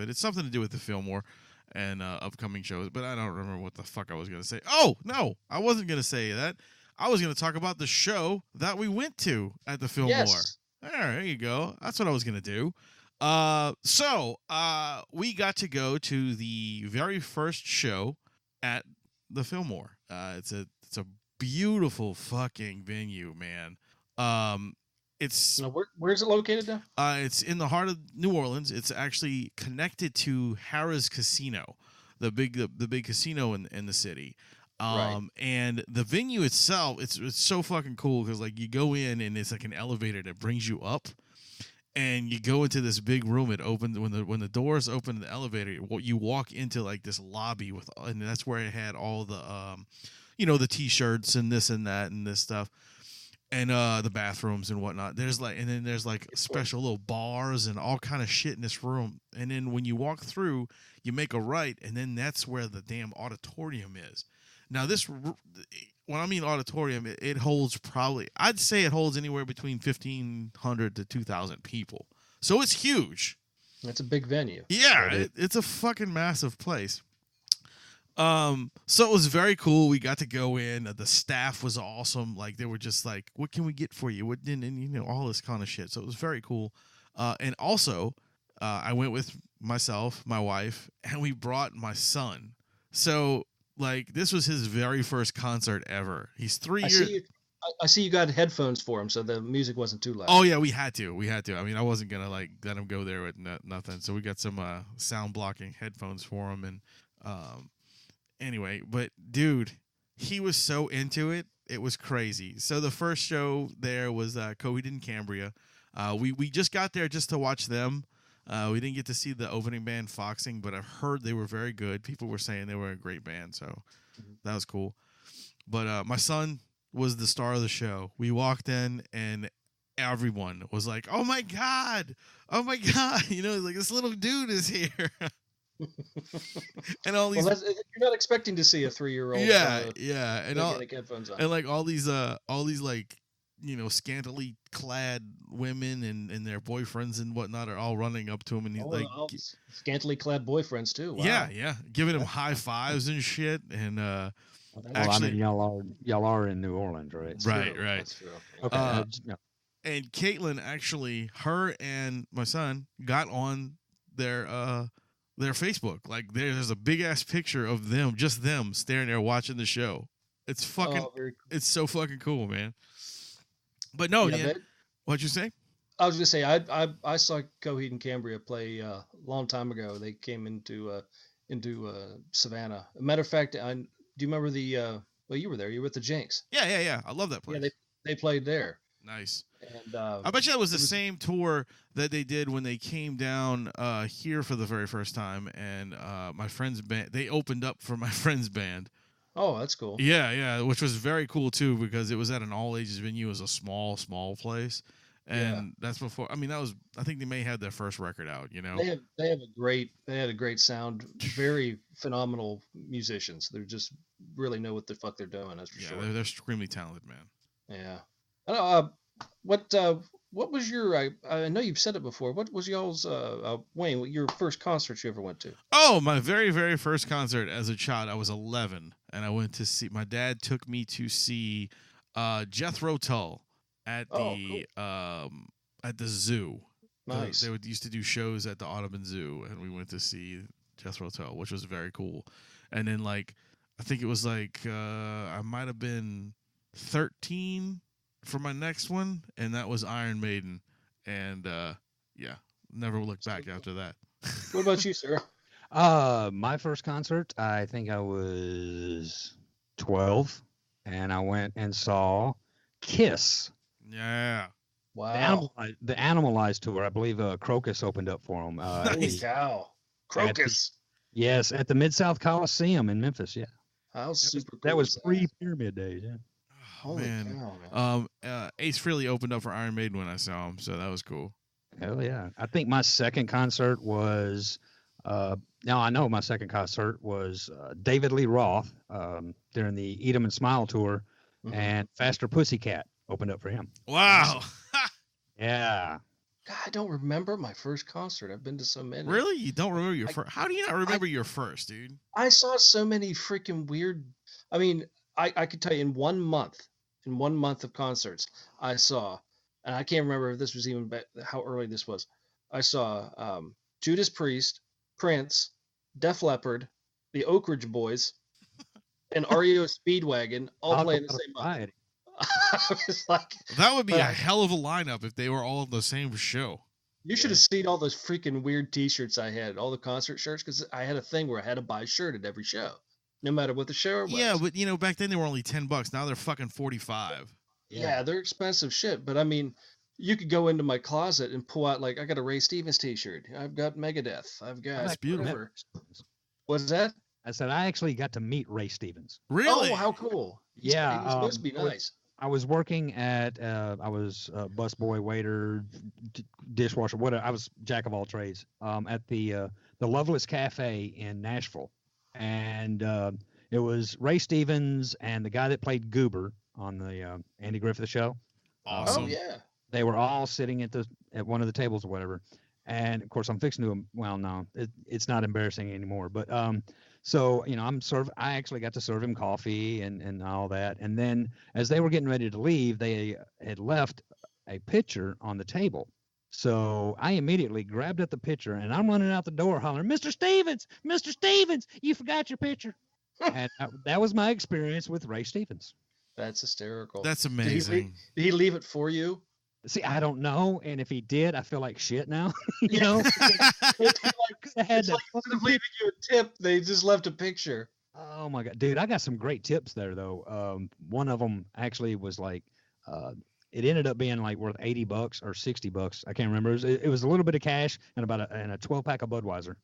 [SPEAKER 2] It's something to do with the Fillmore and upcoming shows, but I don't remember what the fuck I was going to say. Oh, no. I wasn't going to say that. I was going to talk about the show that we went to at the Fillmore.
[SPEAKER 3] Yes.
[SPEAKER 2] There you go. That's what I was going to do. So we got to go to the very first show at the Fillmore. It's a beautiful fucking venue, man. It's
[SPEAKER 3] Now, where's it located now?
[SPEAKER 2] it's in the heart of New Orleans. It's actually connected to Harrah's Casino, the big casino in the city.
[SPEAKER 3] Right.
[SPEAKER 2] And the venue itself, it's so fucking cool because like you go in and it's like an elevator that brings you up, and you go into this big room. It opens when the doors open in the elevator. You walk into like this lobby and that's where it had all the the T-shirts and this and that and this stuff. And the bathrooms and whatnot. There's like special little bars and all kind of shit in this room. And then when you walk through, you make a right, and then that's where the damn auditorium is. Now when I mean auditorium, it holds I'd say it holds anywhere between 1,500 to 2,000 people. So it's huge.
[SPEAKER 3] That's a big venue.
[SPEAKER 2] Yeah, it's a fucking massive place. So it was very cool. We got to go in. The staff was awesome. Like they were just like, "What can we get for you?" And all this kind of shit. So it was very cool. And also, I went with myself, my wife, and we brought my son. So like this was his very first concert ever. He's 3 years.
[SPEAKER 3] I see you got headphones for him, so the music wasn't too loud.
[SPEAKER 2] Oh yeah, we had to. I mean, I wasn't gonna like let him go there with nothing. So we got some sound blocking headphones for him, and anyway, but dude, he was so into it. It was crazy. So the first show there was Coheed and Cambria. We just got there just to watch them. We didn't get to see the opening band Foxing, but I've heard they were very good. People were saying they were a great band, so that was cool. But my son was the star of the show. We walked in and everyone was like, "Oh my god, oh my god!" Like this little dude is here. And all these,
[SPEAKER 3] you're not expecting to see a 3-year-old.
[SPEAKER 2] Yeah, and
[SPEAKER 3] headphones on.
[SPEAKER 2] And like all these like scantily clad women and their boyfriends and whatnot are all running up to him, and he's
[SPEAKER 3] scantily clad boyfriends too. Wow.
[SPEAKER 2] Yeah, giving him high fives and shit. And
[SPEAKER 4] actually, y'all are in New Orleans, right?
[SPEAKER 2] Right.
[SPEAKER 3] That's true.
[SPEAKER 4] Okay.
[SPEAKER 2] And Caitlin, actually, her and my son got on their Facebook. Like there's a big ass picture of them, just them staring there watching the show. It's fucking,
[SPEAKER 3] cool.
[SPEAKER 2] It's so fucking cool, man. But no, what'd you say?
[SPEAKER 3] I was gonna say I saw Coheed and Cambria play a long time ago. They came into Savannah. As a matter of fact, do you remember the? Well, you were there. You were with the Jinx.
[SPEAKER 2] Yeah. I love that place.
[SPEAKER 3] Yeah, they played there.
[SPEAKER 2] Nice.
[SPEAKER 3] And
[SPEAKER 2] I bet you that was the same tour that they did when they came down here for the very first time, and my friend's band. They opened up for my friend's band.
[SPEAKER 3] Oh, that's cool.
[SPEAKER 2] Yeah, which was very cool too because it was at an all ages venue. It was a small place, and that's before. I mean, I think they may have their first record out.
[SPEAKER 3] They had a great sound. Very phenomenal musicians. They just really know what the fuck they're doing. That's for sure.
[SPEAKER 2] They're extremely talented, man.
[SPEAKER 3] Yeah. What was your? I know you've said it before. What was y'all's Wayne? Your first concert you ever went to?
[SPEAKER 2] Oh, my very very first concert as a child. I was 11, and I went to see. My dad took me to see Jethro Tull at the zoo.
[SPEAKER 3] Nice.
[SPEAKER 2] They used to do shows at the Audubon Zoo, and we went to see Jethro Tull, which was very cool. And then I think it was I might have been 13. For my next one, and that was Iron Maiden, and never looked back after that.
[SPEAKER 3] What about you, sir?
[SPEAKER 4] My first concert, I think I was 12, and I went and saw Kiss.
[SPEAKER 2] Yeah.
[SPEAKER 3] Wow.
[SPEAKER 4] The Animalized tour. I believe Crocus opened up for them.
[SPEAKER 3] Holy cow. Crocus.
[SPEAKER 4] Yes, at the Mid-South Coliseum in Memphis. Yeah.
[SPEAKER 3] How super cool.
[SPEAKER 4] That was pre-Pyramid days. Yeah.
[SPEAKER 3] Holy
[SPEAKER 2] man.
[SPEAKER 3] Cow,
[SPEAKER 2] man. Ace Frehley opened up for Iron Maiden when I saw him, so that was cool.
[SPEAKER 4] Hell yeah. I think my second concert was my second concert was David Lee Roth during the Eat 'em and Smile tour, and Faster Pussycat opened up for him.
[SPEAKER 2] Wow.
[SPEAKER 4] Yeah.
[SPEAKER 3] God, I don't remember my first concert. I've been to so many.
[SPEAKER 2] Really? You don't remember your first? How do you not remember your first, dude?
[SPEAKER 3] I saw so many freaking weird. I mean, I could tell you in 1 month of concerts, I saw, and I can't remember if this was even how early this was. I saw Judas Priest, Prince, Def Leppard, the Oak Ridge Boys, and REO Speedwagon all playing the same month. I was like,
[SPEAKER 2] That would be a hell of a lineup if they were all on the same show.
[SPEAKER 3] you should have seen all those freaking weird T-shirts I had, all the concert shirts, because I had a thing where I had to buy a shirt at every show, no matter what the show was.
[SPEAKER 2] Yeah, but back then they were only $10. Now they're fucking $45.
[SPEAKER 3] Yeah, they're expensive shit. But I mean, you could go into my closet and pull out, like, I got a Ray Stevens T-shirt. I've got Megadeth. I've got.
[SPEAKER 2] That's beautiful.
[SPEAKER 3] Whatever. What's that?
[SPEAKER 4] I said I actually got to meet Ray Stevens.
[SPEAKER 2] Really?
[SPEAKER 3] Oh, how cool!
[SPEAKER 4] Yeah,
[SPEAKER 3] he's supposed to be nice.
[SPEAKER 4] I was working at I was busboy, waiter, dishwasher, whatever. I was jack of all trades at the Loveless Cafe in Nashville, and it was Ray Stevens and the guy that played Goober on the Andy Griffith Show.
[SPEAKER 2] Awesome.
[SPEAKER 3] Oh yeah.
[SPEAKER 4] They were all sitting at one of the tables or whatever, and of course I'm fixing to. Well, no, it's not embarrassing anymore, but so I actually got to serve him coffee and all that, and then as they were getting ready to leave, they had left a pitcher on the table. So I immediately grabbed at the pitcher and I'm running out the door hollering, Mr. Stevens, you forgot your pitcher. And that was my experience with Ray Stevens.
[SPEAKER 3] That's hysterical.
[SPEAKER 2] That's amazing.
[SPEAKER 3] Did he leave it for you?
[SPEAKER 4] See, I don't know, and if he did, I feel like shit now.
[SPEAKER 3] It's like instead of leaving you a tip, they just left a picture.
[SPEAKER 4] Oh my god, dude! I got some great tips there though. One of them actually was like, it ended up being like worth $80 or $60. I can't remember. It was a little bit of cash and about a 12-pack of Budweiser.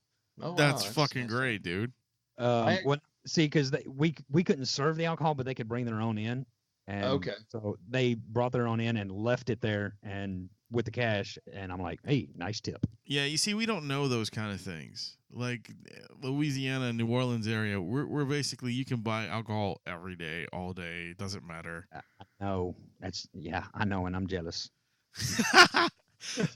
[SPEAKER 3] Oh,
[SPEAKER 2] That's fucking great, dude.
[SPEAKER 4] Because we couldn't serve the alcohol, but they could bring their own in. And
[SPEAKER 3] okay.
[SPEAKER 4] So they brought their own in and left it there and with the cash. And I'm like, hey, nice tip.
[SPEAKER 2] Yeah, you see, we don't know those kind of things. Like Louisiana and New Orleans area, we're basically, you can buy alcohol every day, all day. It doesn't matter.
[SPEAKER 4] I know. I know, and I'm jealous.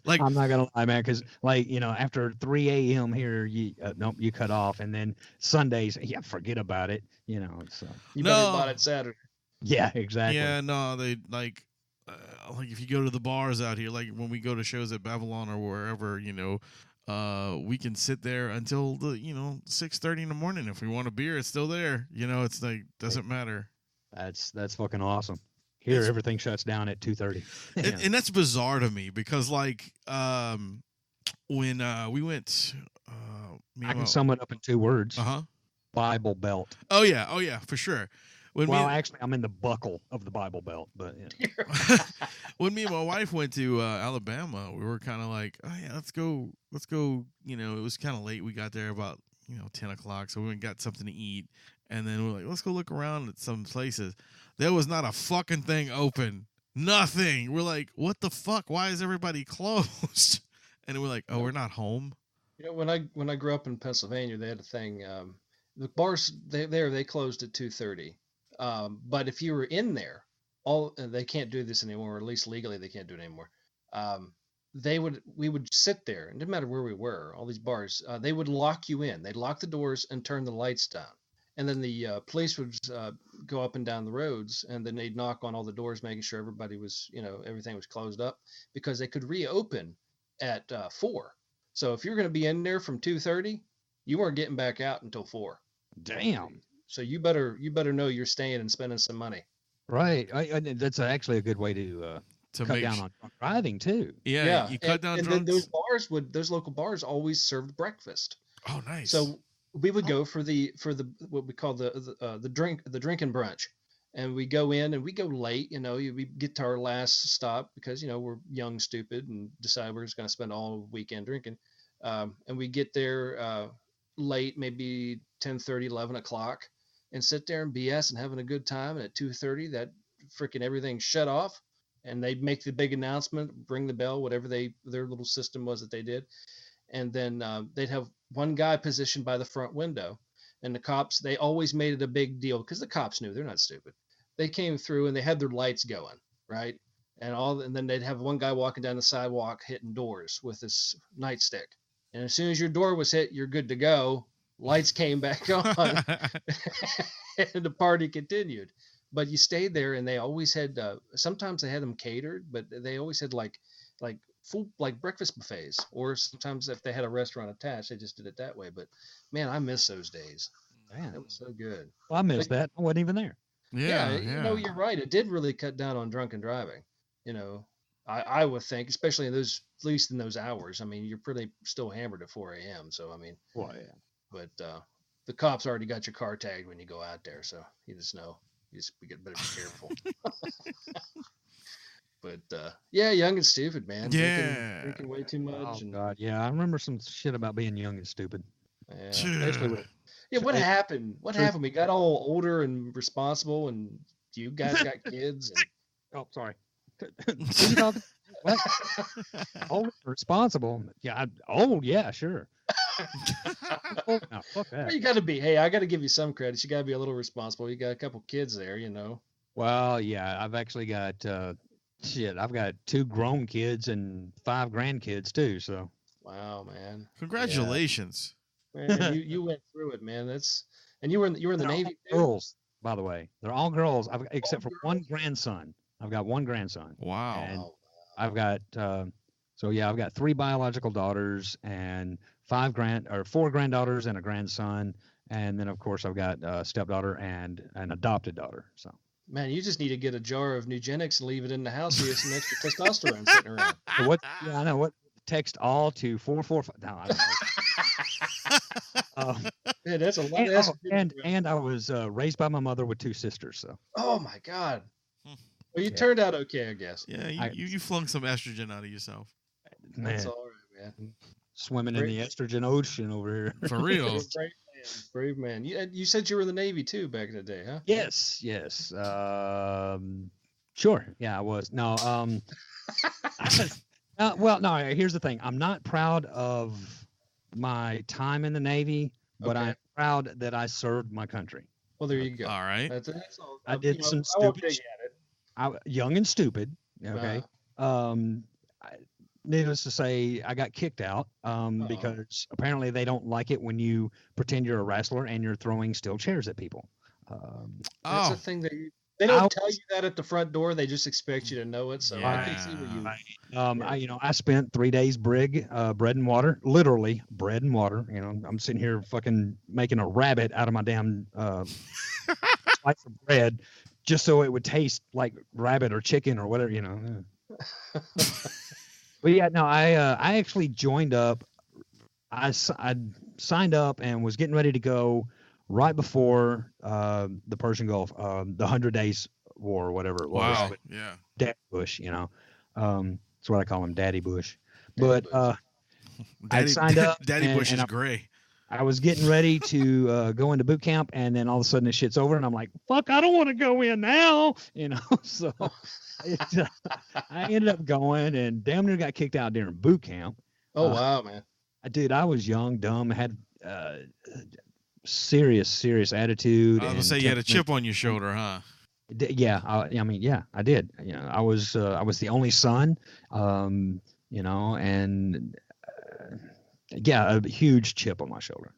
[SPEAKER 2] Like,
[SPEAKER 4] I'm not gonna lie, man, because after 3 a.m. here, you cut off, and then Sundays, forget about it. So
[SPEAKER 3] you better buy it Saturday.
[SPEAKER 4] Yeah, exactly.
[SPEAKER 2] Yeah, no, they like if you go to the bars out here, like when we go to shows at Babylon or wherever, we can sit there until the 6:30 in the morning. If we want a beer, it's still there. It's like doesn't matter.
[SPEAKER 4] That's fucking awesome. Here, everything shuts down at 2:30.
[SPEAKER 2] And that's bizarre to me because when we went,
[SPEAKER 4] I can sum it up in 2 words. Bible Belt.
[SPEAKER 2] Oh yeah, for sure.
[SPEAKER 4] Actually, I'm in the buckle of the Bible Belt, but
[SPEAKER 2] when me and my wife went to Alabama, we were kind of like, oh yeah, let's go. It was kind of late. We got there about 10 o'clock, so we went and got something to eat, and then we're like, let's go look around at some places. There was not a fucking thing open, nothing. We're like, what the fuck? Why is everybody closed? And we're like, oh, we're not home.
[SPEAKER 3] When I grew up in Pennsylvania, they had a thing. The bars they closed at 2:30. But if you were in there, they can't do this anymore, or at least legally they can't do it anymore. We would sit there, and it didn't matter where we were, all these bars, they would lock you in. They'd lock the doors and turn the lights down. And then the police would go up and down the roads, and then they'd knock on all the doors, making sure everybody was, everything was closed up, because they could reopen at 4. So if you're going to be in there from 2:30, you weren't getting back out until 4.
[SPEAKER 4] Damn.
[SPEAKER 3] So you better know you're staying and spending some money.
[SPEAKER 4] Right. That's actually a good way to cut down on driving too.
[SPEAKER 2] Yeah. You cut down.
[SPEAKER 3] And then those local bars always served breakfast.
[SPEAKER 2] Oh, nice.
[SPEAKER 3] So we would go for the what we call the drinking brunch, and we go in and we go late. We get to our last stop because we're young, stupid, and decide we're just going to spend all weekend drinking. And we get there late, maybe 10:30, 11 o'clock, and sit there and BS and having a good time. And at 2:30, that freaking everything shut off, and they'd make the big announcement, ring the bell, whatever their little system was that they did. And then they'd have one guy positioned by the front window, and the cops, they always made it a big deal because the cops knew, they're not stupid. They came through and they had their lights going, right? And then they'd have one guy walking down the sidewalk hitting doors with his nightstick. And as soon as your door was hit, you're good to go. Lights came back on, and the party continued. But you stayed there, and they always had. Sometimes they had them catered, but they always had like full breakfast buffets. Or sometimes if they had a restaurant attached, they just did it that way. But man, I miss those days. Man, it was so good.
[SPEAKER 4] Well, I missed that. I wasn't even there.
[SPEAKER 2] Yeah,
[SPEAKER 3] You know, you're right. It did really cut down on drunken driving. You know, I would think, especially in those, at least in those hours. I mean, you're pretty still hammered at 4 a.m. So I mean,
[SPEAKER 4] Well, yeah.
[SPEAKER 3] but the cops already got your car tagged when you go out there, so you just know you just better be careful. But yeah, young and stupid, man.
[SPEAKER 2] Yeah.
[SPEAKER 3] Drinking way too much.
[SPEAKER 4] Oh God, yeah. I remember some shit about being young and stupid.
[SPEAKER 3] Yeah, especially with,
[SPEAKER 4] So
[SPEAKER 3] what
[SPEAKER 4] it-
[SPEAKER 3] happened? What happened? We got all older and responsible, and you guys got kids. And...
[SPEAKER 4] Oh, sorry. Who you talking- What? Old, responsible? Yeah, old. Yeah, sure. No, fuck that.
[SPEAKER 3] Well, you got to be. Hey, I got to give you some credit. You got to be a little responsible. You got a couple kids there, you know.
[SPEAKER 4] Well, yeah, I've actually got I've got 2 grown kids and 5 grandkids too. So
[SPEAKER 3] Wow, man.
[SPEAKER 2] Congratulations.
[SPEAKER 3] Man, you went through it, man. And you were in the
[SPEAKER 4] They're all
[SPEAKER 3] Navy too?
[SPEAKER 4] girls, by the way. They're all girls. Except for one grandson. I've got one grandson.
[SPEAKER 2] Wow.
[SPEAKER 4] And I've got I've got 3 biological daughters and 4 granddaughters and a grandson, and then of course I've got a stepdaughter and an adopted daughter. So
[SPEAKER 3] Man, you just need to get a jar of Nugenics and leave it in the house so you have some extra testosterone sitting around.
[SPEAKER 4] So what? Yeah, I know what. Text all to 445. No, I don't know.
[SPEAKER 3] Man, that's a lot.
[SPEAKER 4] And I was raised by my mother with 2 sisters. So
[SPEAKER 3] Oh my God. Well, you
[SPEAKER 4] Yeah.
[SPEAKER 3] turned out okay, I guess.
[SPEAKER 2] Yeah, you flung some estrogen out of yourself.
[SPEAKER 3] That's
[SPEAKER 4] man,
[SPEAKER 3] all right, man.
[SPEAKER 4] swimming in the estrogen ocean over here.
[SPEAKER 2] For real.
[SPEAKER 3] Brave man. You said you were in the Navy too back in the day, huh?
[SPEAKER 4] Yes. Sure. Yeah, I was. No. Well, no. Here's the thing. I'm not proud of my time in the Navy, but
[SPEAKER 3] Okay.
[SPEAKER 4] I'm proud that I served my country.
[SPEAKER 3] Well, there you go.
[SPEAKER 2] All right.
[SPEAKER 3] That's all.
[SPEAKER 4] I did some
[SPEAKER 3] I won't
[SPEAKER 4] stupid
[SPEAKER 3] dig at it.
[SPEAKER 4] Young and stupid. Okay. Needless to say, I got kicked out because apparently they don't like it when you pretend you're a wrestler and you're throwing steel chairs at people.
[SPEAKER 3] That's
[SPEAKER 2] Oh,
[SPEAKER 3] the thing that they don't tell you that at the front door. They just expect you to know it. So I can see where you.
[SPEAKER 4] I spent 3 days bread and water, literally bread and water. You know, I'm sitting here fucking making a rabbit out of my damn slice of bread just so it would taste like rabbit or chicken or whatever, you know. But yeah, no, I actually joined up. I signed up and was getting ready to go right before the Persian Gulf, the 100 Days War or whatever it was.
[SPEAKER 2] wow.
[SPEAKER 4] But
[SPEAKER 2] Yeah.
[SPEAKER 4] Daddy Bush, you know. That's what I call him, Daddy Bush. But I signed up.
[SPEAKER 2] Daddy
[SPEAKER 4] and-
[SPEAKER 2] Bush
[SPEAKER 4] and
[SPEAKER 2] is
[SPEAKER 4] I-
[SPEAKER 2] gray.
[SPEAKER 4] I was getting ready to go into boot camp, and then all of a sudden the shit's over, and I'm like, "Fuck, I don't want to go in now," you know. So I ended up going, and damn near got kicked out during boot camp.
[SPEAKER 3] Oh wow, man.
[SPEAKER 4] Dude, I was young, dumb, had serious attitude.
[SPEAKER 2] I was
[SPEAKER 4] and
[SPEAKER 2] gonna say you had a
[SPEAKER 4] temperament.
[SPEAKER 2] chip on your shoulder, huh?
[SPEAKER 4] Yeah, I mean, yeah, I did. You know, I was the only son, you know, and yeah, a huge chip on my shoulder.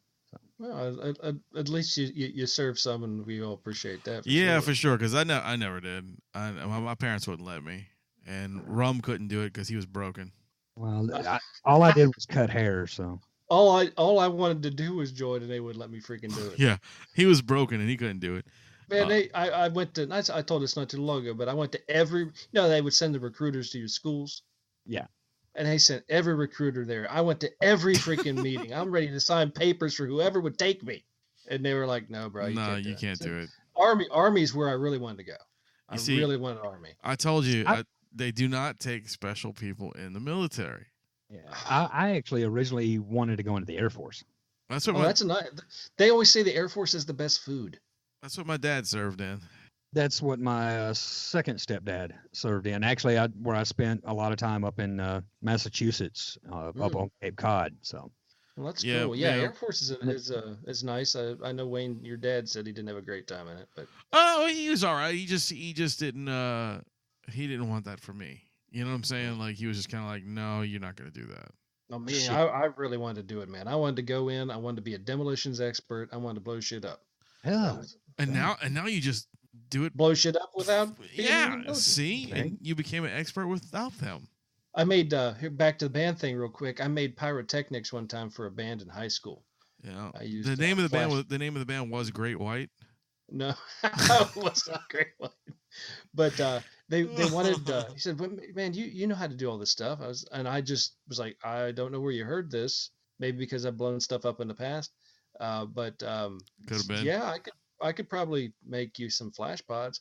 [SPEAKER 3] Well, at least you served some, and we all appreciate that.
[SPEAKER 2] For sure. Because I never did. My parents wouldn't let me, and Rum couldn't do it because he was broken.
[SPEAKER 4] Well, all I did was cut hair, so.
[SPEAKER 3] All I wanted to do was join, and they wouldn't let me freaking do it.
[SPEAKER 2] Yeah, he was broken and he couldn't do it.
[SPEAKER 3] Man, I went to. I told this not too long ago, but I went to every. They would send the recruiters to your schools.
[SPEAKER 4] Yeah.
[SPEAKER 3] And they sent every recruiter there. I went to every freaking meeting. I'm ready to sign papers for whoever would take me, and they were like, "No, bro,
[SPEAKER 2] You can't do it.
[SPEAKER 3] Army's where I really wanted to go. I
[SPEAKER 2] see,
[SPEAKER 3] really wanted Army.
[SPEAKER 2] I told you, they do not take special people in the military.
[SPEAKER 4] Yeah, I actually originally wanted to go into the Air Force.
[SPEAKER 2] That's what
[SPEAKER 3] That's a nice. They always say the Air Force is the best food.
[SPEAKER 2] That's what my dad served in.
[SPEAKER 4] That's what my second stepdad served in. Actually, where I spent a lot of time up in Massachusetts, up on Cape Cod. So.
[SPEAKER 3] Well, that's
[SPEAKER 2] Yeah,
[SPEAKER 3] cool. Yeah,
[SPEAKER 2] yeah.
[SPEAKER 3] Air Force is nice. I know Wayne, your dad said he didn't have a great time in it, but
[SPEAKER 2] Oh, he was all right. He just didn't he didn't want that for me. You know what I'm saying? Like he was just kind of like, no, you're not gonna do that.
[SPEAKER 3] I mean, I really wanted to do it, man. I wanted to go in. I wanted to be a demolitions expert. I wanted to blow shit up.
[SPEAKER 4] Yeah.
[SPEAKER 2] And now you just do it.
[SPEAKER 3] Blow shit up without. being in the
[SPEAKER 2] Yeah.
[SPEAKER 3] military.
[SPEAKER 2] See,
[SPEAKER 4] Okay.
[SPEAKER 2] and you became an expert without them.
[SPEAKER 3] I made here back to the band thing real quick. I made pyrotechnics one time for a band in high school.
[SPEAKER 2] Yeah.
[SPEAKER 3] I used
[SPEAKER 2] The name of the
[SPEAKER 3] flash.
[SPEAKER 2] band was Great White.
[SPEAKER 3] No, it was not a great one. But they wanted. He said, "Well, man, you know how to do all this stuff." I just was like, I don't know where you heard this. Maybe because I've blown stuff up in the past. But
[SPEAKER 2] Could have been.
[SPEAKER 3] yeah, I could probably make you some flash pods.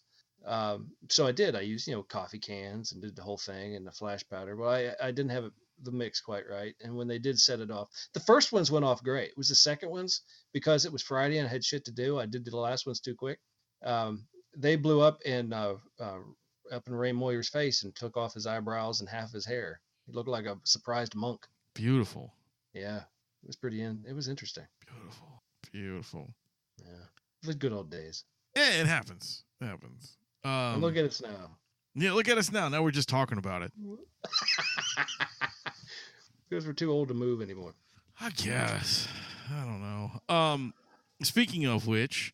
[SPEAKER 3] So I did. I used coffee cans and did the whole thing and the flash powder. Well, I didn't have the mix quite right. And when they did set it off, the first ones went off great. It was the second ones, because it was Friday and I had shit to do. I did the last ones too quick. They blew up up in Ray Moyer's face and took off his eyebrows and half his hair. He looked like a surprised monk.
[SPEAKER 2] Beautiful.
[SPEAKER 3] Yeah, it was it was interesting.
[SPEAKER 2] Beautiful.
[SPEAKER 3] Yeah, the good old days.
[SPEAKER 2] Yeah, it happens.
[SPEAKER 3] And look at us now.
[SPEAKER 2] Yeah, look at us now. Now we're just talking about it.
[SPEAKER 3] Because we're too old to move anymore.
[SPEAKER 2] I guess. I don't know. Speaking of which,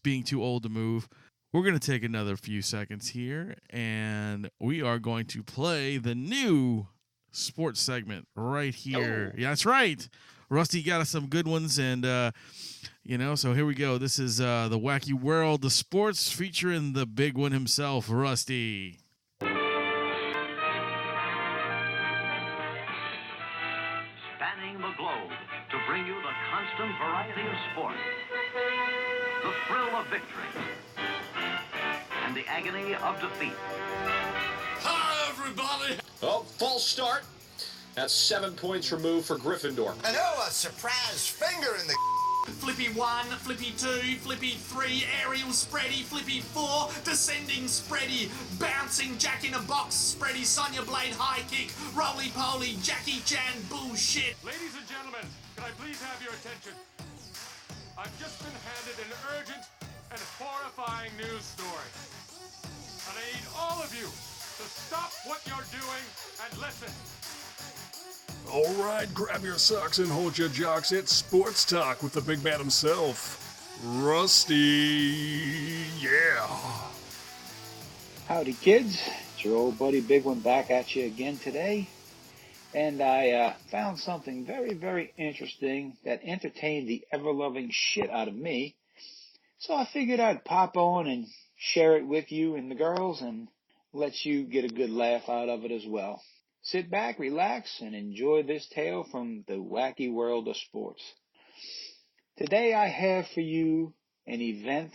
[SPEAKER 2] being too old to move, we're going to take another few seconds here, and we are going to play the new sports segment right here.
[SPEAKER 3] Oh.
[SPEAKER 2] Yeah, that's right. Rusty got us some good ones, and, so here we go. This is the Wacky World of Sports featuring the big one himself, Rusty.
[SPEAKER 6] Spanning the globe to bring you the constant variety of sport, the thrill of victory, and the agony of defeat.
[SPEAKER 7] Hi, everybody!
[SPEAKER 8] Oh, false start. That's 7 points removed for Gryffindor.
[SPEAKER 7] And a surprise finger in the Flippy 1, Flippy 2, Flippy 3, aerial spready, Flippy 4, descending spready, bouncing Jack in a box, spready, Sonya Blade high kick, roly-poly, Jackie Chan bullshit.
[SPEAKER 9] Ladies and gentlemen, can I please have your attention? I've just been handed an urgent and horrifying news story. And I need all of you to stop what you're doing and listen.
[SPEAKER 5] All right, grab your socks and hold your jocks. It's Sports Talk with the big man himself, Rusty. Yeah.
[SPEAKER 10] Howdy, kids. It's your old buddy Big One back at you again today. And I found something very, very interesting that entertained the ever-loving shit out of me. So I figured I'd pop on and share it with you and the girls and let you get a good laugh out of it as well. Sit back, relax, and enjoy this tale from the wacky world of sports. Today I have for you an event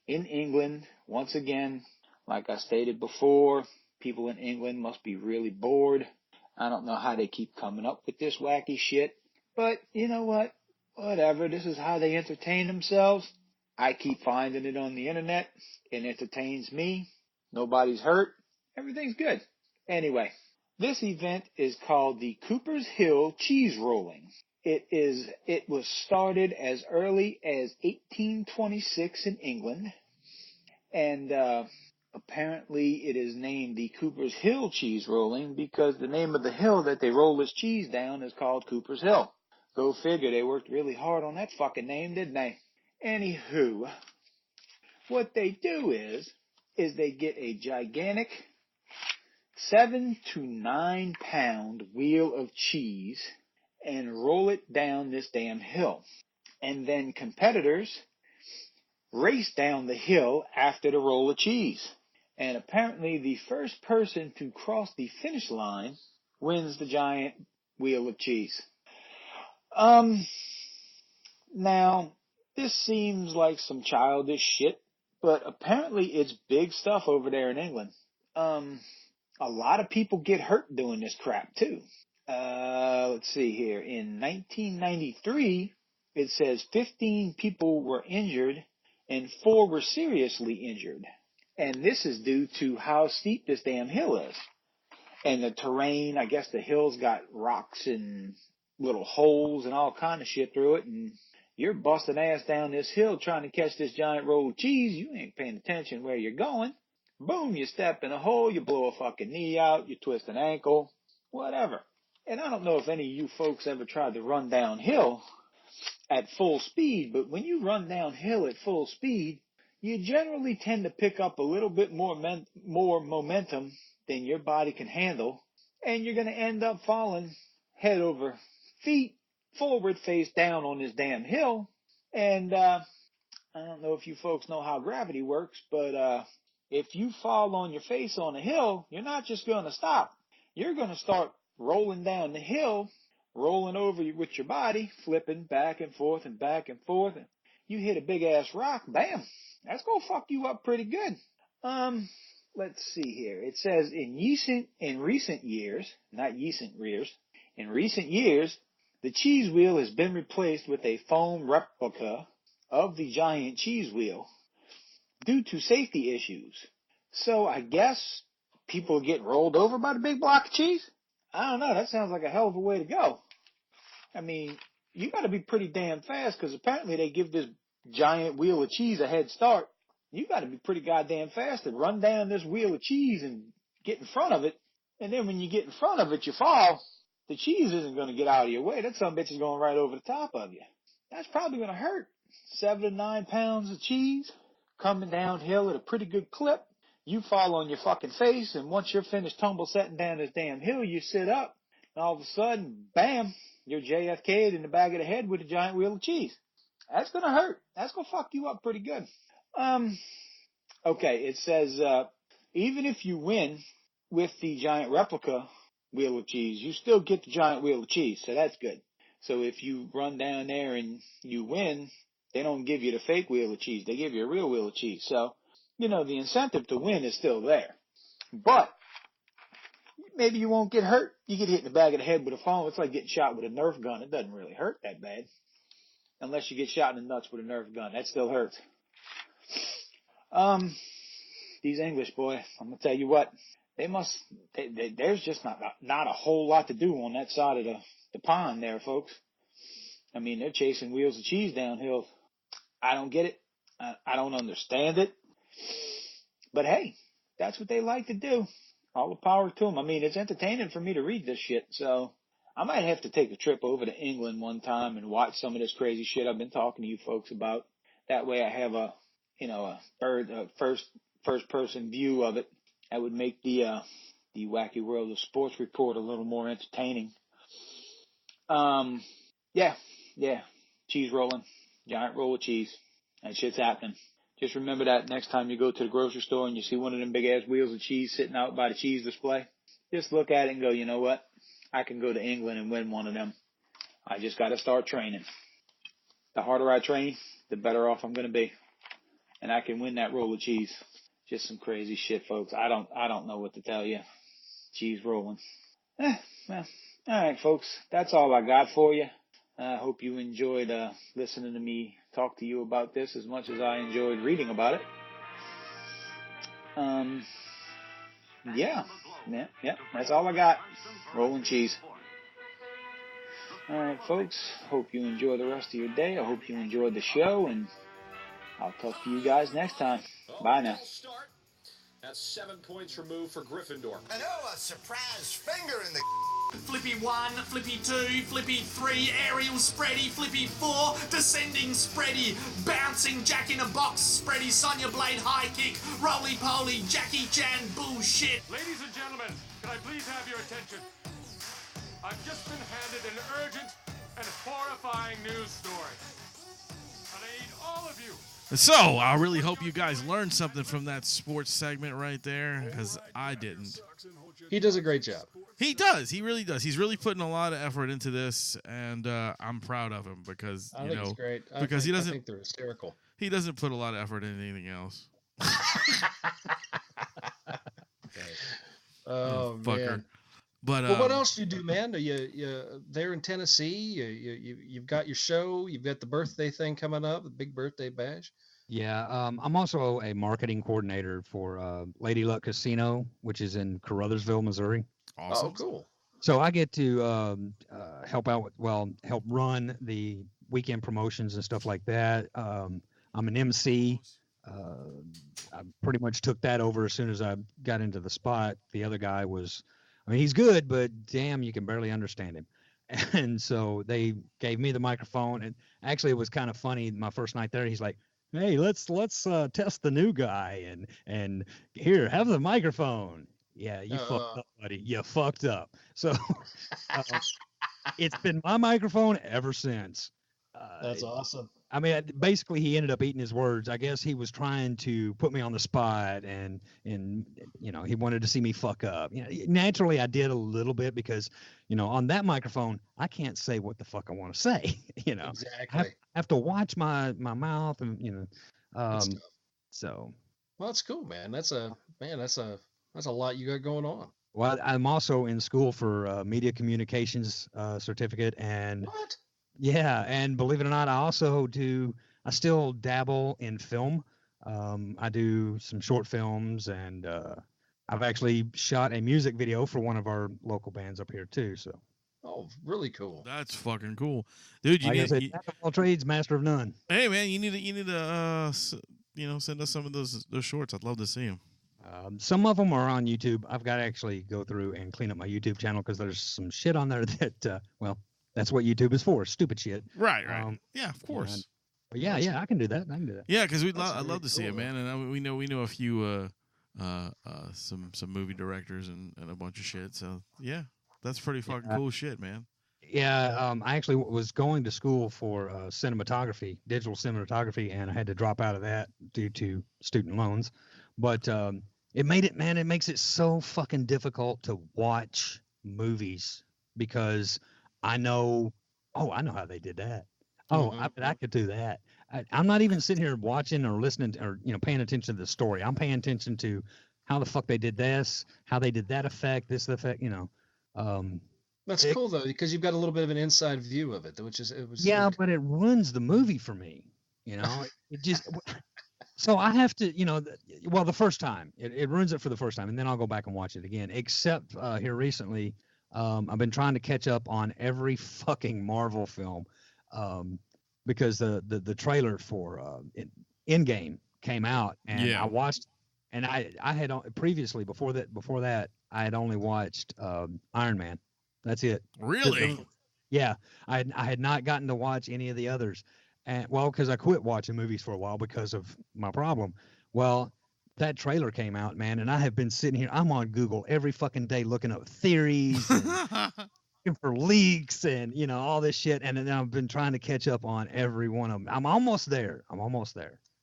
[SPEAKER 10] in England. Once again, like I stated before, people in England must be really bored. I don't know how they keep coming up with this wacky shit. But you know what? Whatever. This is how they entertain themselves. I keep finding it on the internet. It entertains me. Nobody's hurt. Everything's good. Anyway. This event is called the Cooper's Hill Cheese Rolling. It was started as early as 1826 in England, and apparently it is named the Cooper's Hill Cheese Rolling because the name of the hill that they roll this cheese down is called Cooper's Hill. Go figure, they worked really hard on that fucking name, didn't they? Anywho, what they do is they get a gigantic 7 to 9 pound wheel of cheese and roll it down this damn hill. And then competitors race down the hill after the roll of cheese. And apparently the first person to cross the finish line wins the giant wheel of cheese. Now, this seems like some childish shit, but apparently it's big stuff over there in England. A lot of people get hurt doing this crap too. Let's see here. In 1993, it says 15 people were injured and 4 were seriously injured. And this is due to how steep this damn hill is. And the terrain, I guess the hill's got rocks and little holes and all kind of shit through it. And you're busting ass down this hill trying to catch this giant roll of cheese. You ain't paying attention where you're going. Boom, you step in a hole, you blow a fucking knee out, you twist an ankle, whatever. And I don't know if any of you folks ever tried to run downhill at full speed, but when you run downhill at full speed, you generally tend to pick up a little bit more momentum than your body can handle, and you're going to end up falling head over feet, forward face down on this damn hill, and I don't know if you folks know how gravity works, but if you fall on your face on a hill, you're not just going to stop. You're going to start rolling down the hill, rolling over with your body, flipping back and forth and back and forth. And you hit a big ass rock, bam, that's going to fuck you up pretty good. Let's see here. It says in recent years, the cheese wheel has been replaced with a foam replica of the giant cheese wheel due to safety issues. So I guess people get rolled over by the big block of cheese? I don't know. That sounds like a hell of a way to go. I mean, you got to be pretty damn fast because apparently they give this giant wheel of cheese a head start. You got to be pretty goddamn fast to run down this wheel of cheese and get in front of it. And then when you get in front of it, you fall. The cheese isn't going to get out of your way. That son of a bitch is going right over the top of you. That's probably going to hurt. 7 to 9 pounds of cheese coming downhill at a pretty good clip. You fall on your fucking face, and once you're finished tumble setting down this damn hill, you sit up, and all of a sudden, bam, you're JFK'd in the back of the head with a giant wheel of cheese. That's going to hurt. That's going to fuck you up pretty good. Okay, it says, even if you win with the giant replica wheel of cheese, you still get the giant wheel of cheese, so that's good. So if you run down there and you win, they don't give you the fake wheel of cheese. They give you a real wheel of cheese. So, you know, the incentive to win is still there. But maybe you won't get hurt. You get hit in the back of the head with a foam. It's like getting shot with a Nerf gun. It doesn't really hurt that bad. Unless you get shot in the nuts with a Nerf gun. That still hurts. These English, boy, I'm going to tell you what. There's just not a whole lot to do on that side of the pond there, folks. I mean, they're chasing wheels of cheese downhill. I don't get it. I don't understand it. But hey, that's what they like to do. All the power to them. I mean, it's entertaining for me to read this shit. So I might have to take a trip over to England one time and watch some of this crazy shit I've been talking to you folks about. That way I have a first person view of it. That would make the Wacky World of Sports report a little more entertaining. Yeah. Cheese rolling. Giant roll of cheese. That shit's happening. Just remember that next time you go to the grocery store and you see one of them big ass wheels of cheese sitting out by the cheese display. Just look at it and go, you know what? I can go to England and win one of them. I just got to start training. The harder I train, the better off I'm going to be. And I can win that roll of cheese. Just some crazy shit, folks. I don't know what to tell you. Cheese rolling. Well, all right, folks. That's all I got for you. I hope you enjoyed listening to me talk to you about this as much as I enjoyed reading about it. Yeah, that's all I got. Rolling cheese. All right, folks. Hope you enjoy the rest of your day. I hope you enjoyed the show, and I'll talk to you guys next time. Bye now.
[SPEAKER 8] That's 7 points removed for Gryffindor.
[SPEAKER 1] And a surprise finger in the...
[SPEAKER 7] Flippy 1, Flippy 2, Flippy 3, aerial spready, Flippy 4, descending spready, bouncing Jack in a box spready, Sonya Blade high kick, roly poly, Jackie Chan bullshit.
[SPEAKER 9] Ladies and gentlemen, can I please have your attention? I've just been handed an urgent and horrifying news story. And I need all of you.
[SPEAKER 2] So, I really hope you guys learned something from that sports segment right there, because I didn't.
[SPEAKER 3] He does a great job.
[SPEAKER 2] He does. He really does. He's really putting a lot of effort into this, and I'm proud of him because,
[SPEAKER 3] I think it's great.
[SPEAKER 2] I
[SPEAKER 3] think they're hysterical.
[SPEAKER 2] He doesn't put a lot of effort into anything else.
[SPEAKER 3] Oh,
[SPEAKER 2] fucker.
[SPEAKER 3] Man.
[SPEAKER 2] But
[SPEAKER 3] what else do you do, man? Are you there in Tennessee? You've got your show. You've got the birthday thing coming up, the big birthday bash.
[SPEAKER 4] Yeah, I'm also a marketing coordinator for Lady Luck Casino, which is in Caruthersville, Missouri.
[SPEAKER 2] Awesome.
[SPEAKER 3] Oh, cool.
[SPEAKER 4] So I get to help run the weekend promotions and stuff like that. I'm an MC. I pretty much took that over as soon as I got into the spot. The other guy he's good, but damn, you can barely understand him. And so they gave me the microphone, and actually it was kind of funny. My first night there, he's like, "Hey, let's test the new guy, and here, have the microphone." Yeah, you fucked up, buddy. You fucked up. So it's been my microphone ever since.
[SPEAKER 3] That's awesome.
[SPEAKER 4] I mean, basically, he ended up eating his words. I guess he was trying to put me on the spot, and he wanted to see me fuck up. Naturally, I did a little bit because, on that microphone, I can't say what the fuck I want to say.
[SPEAKER 3] Exactly.
[SPEAKER 4] I have to watch my mouth, and so.
[SPEAKER 3] Well, that's cool, man. That's a lot you got going on.
[SPEAKER 4] Well, I'm also in school for media communications certificate, and
[SPEAKER 3] what?
[SPEAKER 4] Yeah, and believe it or not, I still dabble in film. I do some short films, and I've actually shot a music video for one of our local bands up here too. So.
[SPEAKER 3] Oh, really cool.
[SPEAKER 2] That's fucking cool, dude.
[SPEAKER 4] Jack of all trades, master of none.
[SPEAKER 2] Hey, man, you need to send us some of those shorts. I'd love to see them.
[SPEAKER 4] Some of them are on YouTube. I've got to actually go through and clean up my YouTube channel because there's some shit on there that, that's what YouTube is for. Stupid shit.
[SPEAKER 2] Right. Yeah, of course.
[SPEAKER 4] But yeah, I can do that.
[SPEAKER 2] Yeah, because I'd love to see it, man. And we know a few some movie directors and a bunch of shit. So yeah, that's pretty fucking cool shit, man.
[SPEAKER 4] Yeah, I actually was going to school for cinematography, digital cinematography, and I had to drop out of that due to student loans. But it makes it so fucking difficult to watch movies because I know how they did that. I could do that. I'm not even sitting here watching or listening or paying attention to the story. I'm paying attention to how the fuck they did this, how they did that effect, this effect.
[SPEAKER 3] That's cool though because you've got a little bit of an inside view of it, which is
[SPEAKER 4] but it ruins the movie for me. It just. So I have to, the first time it ruins it for the first time, and then I'll go back and watch it again. Except here recently, I've been trying to catch up on every fucking Marvel film because the trailer for Endgame came out, and I watched, and I had previously before that I had only watched Iron Man. That's it.
[SPEAKER 2] Really?
[SPEAKER 4] Yeah, I had not gotten to watch any of the others. And because I quit watching movies for a while because of my problem. Well, that trailer came out, man, and I have been sitting here. I'm on Google every fucking day looking up theories and looking for leaks and all this shit. And then I've been trying to catch up on every one of them. I'm almost there.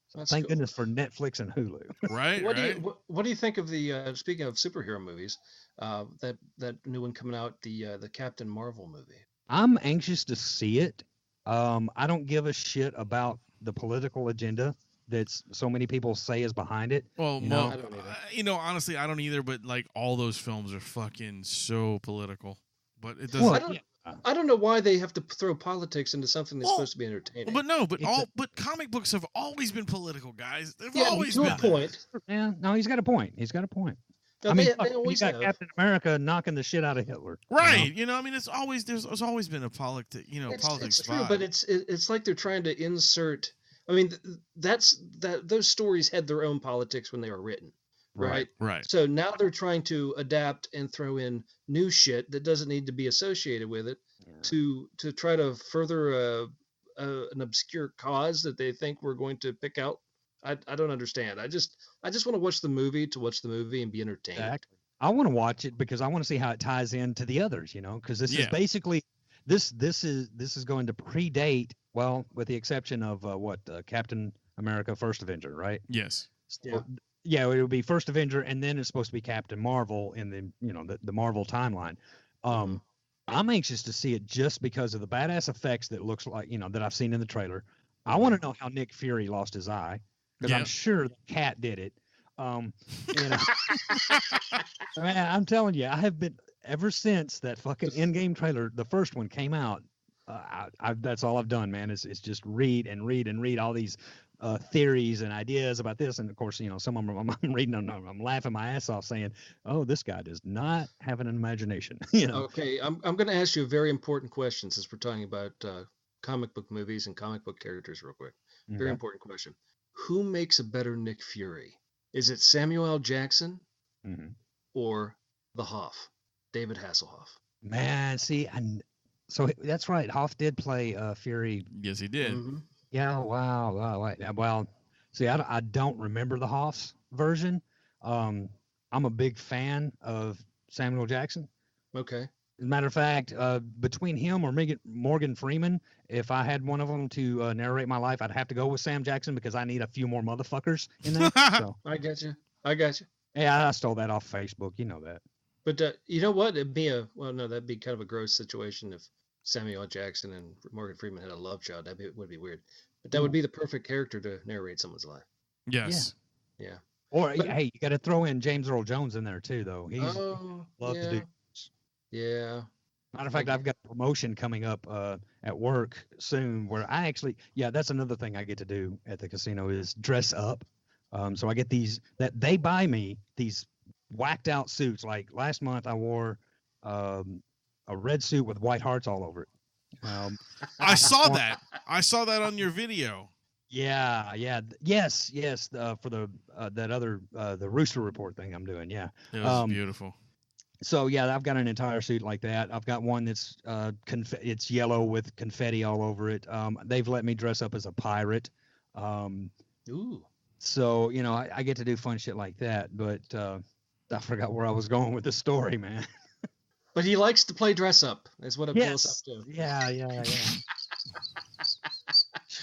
[SPEAKER 4] So thank goodness for Netflix and Hulu.
[SPEAKER 2] Right.
[SPEAKER 3] What do you think of the speaking of superhero movies? That new one coming out, the Captain Marvel movie.
[SPEAKER 4] I'm anxious to see it. I don't give a shit about the political agenda that so many people say is behind it.
[SPEAKER 3] Well, I don't either.
[SPEAKER 2] Honestly, I don't either. But like all those films are fucking so political. But it doesn't.
[SPEAKER 3] I don't know why they have to throw politics into something that's supposed to be entertaining.
[SPEAKER 2] But comic books have always been political, guys. They've always
[SPEAKER 3] to
[SPEAKER 2] been
[SPEAKER 3] a point.
[SPEAKER 4] Yeah, no, he's got a point.
[SPEAKER 3] No,
[SPEAKER 4] you
[SPEAKER 3] always
[SPEAKER 4] got
[SPEAKER 3] have.
[SPEAKER 4] Captain America knocking the shit out of Hitler.
[SPEAKER 2] Right. There's always been a politics
[SPEAKER 3] It's true,
[SPEAKER 2] vibe.
[SPEAKER 3] but it's like they're trying to insert. I mean, those stories had their own politics when they were written, right?
[SPEAKER 2] Right.
[SPEAKER 3] So now they're trying to adapt and throw in new shit that doesn't need to be associated with it to try to further an obscure cause that they think we're going to pick out. I don't understand. I just want to watch the movie and be entertained.
[SPEAKER 4] Exactly. I want to watch it because I want to see how it ties into the others, because this is basically this is going to predate, well, with the exception of Captain America First Avenger, right?
[SPEAKER 2] Yes.
[SPEAKER 4] Yeah, it would be First Avenger, and then it's supposed to be Captain Marvel in the Marvel timeline. I'm anxious to see it just because of the badass effects that looks like that I've seen in the trailer. I want to know how Nick Fury lost his eye. Because I'm sure the cat did it. Man, I'm telling you, I have been ever since that fucking Endgame trailer, the first one came out. That's all I've done, man. Is just read all these theories and ideas about this, and of course, some of them I'm reading them. I'm laughing my ass off, saying, "Oh, this guy does not have an imagination."
[SPEAKER 3] Okay, I'm going to ask you a very important question since we're talking about comic book movies and comic book characters, real quick. Very important question. Who makes a better Nick Fury? Is it Samuel L. Jackson or the Hoff, David Hasselhoff?
[SPEAKER 4] Man, see, so that's right. Hoff did play Fury.
[SPEAKER 2] Yes, he did.
[SPEAKER 3] Mm-hmm.
[SPEAKER 4] Yeah. Wow. Well, see, I don't remember the Hoff's version. I'm a big fan of Samuel Jackson.
[SPEAKER 3] Okay.
[SPEAKER 4] As a matter of fact, between him or Morgan Freeman, if I had one of them to narrate my life, I'd have to go with Sam Jackson because I need a few more motherfuckers in there. So.
[SPEAKER 3] I got you. I got you.
[SPEAKER 4] Yeah, I stole that off Facebook. You know that.
[SPEAKER 3] But you know what? It'd be that'd be kind of a gross situation if Samuel L. Jackson and Morgan Freeman had a love child. Would be weird. But that would be the perfect character to narrate someone's life.
[SPEAKER 2] Yes.
[SPEAKER 3] Yeah.
[SPEAKER 4] Or hey, you got to throw in James Earl Jones in there too, though. He's love to do.
[SPEAKER 3] Yeah.
[SPEAKER 4] Matter of fact, I've got a promotion coming up at work soon where I actually, that's another thing I get to do at the casino is dress up. So I get that they buy me these whacked out suits. Like last month, I wore a red suit with white hearts all over it.
[SPEAKER 2] I saw that. I saw that on your video.
[SPEAKER 4] Yeah. Yes. For the that other the Rooster Report thing I'm doing. Yeah.
[SPEAKER 2] It was beautiful.
[SPEAKER 4] So I've got an entire suit like that. I've got one that's it's yellow with confetti all over it. They've let me dress up as a pirate.
[SPEAKER 3] Ooh.
[SPEAKER 4] So I get to do fun shit like that. But I forgot where I was going with the story, man.
[SPEAKER 3] But he likes to play dress up. That's what it builds up to.
[SPEAKER 4] Yeah.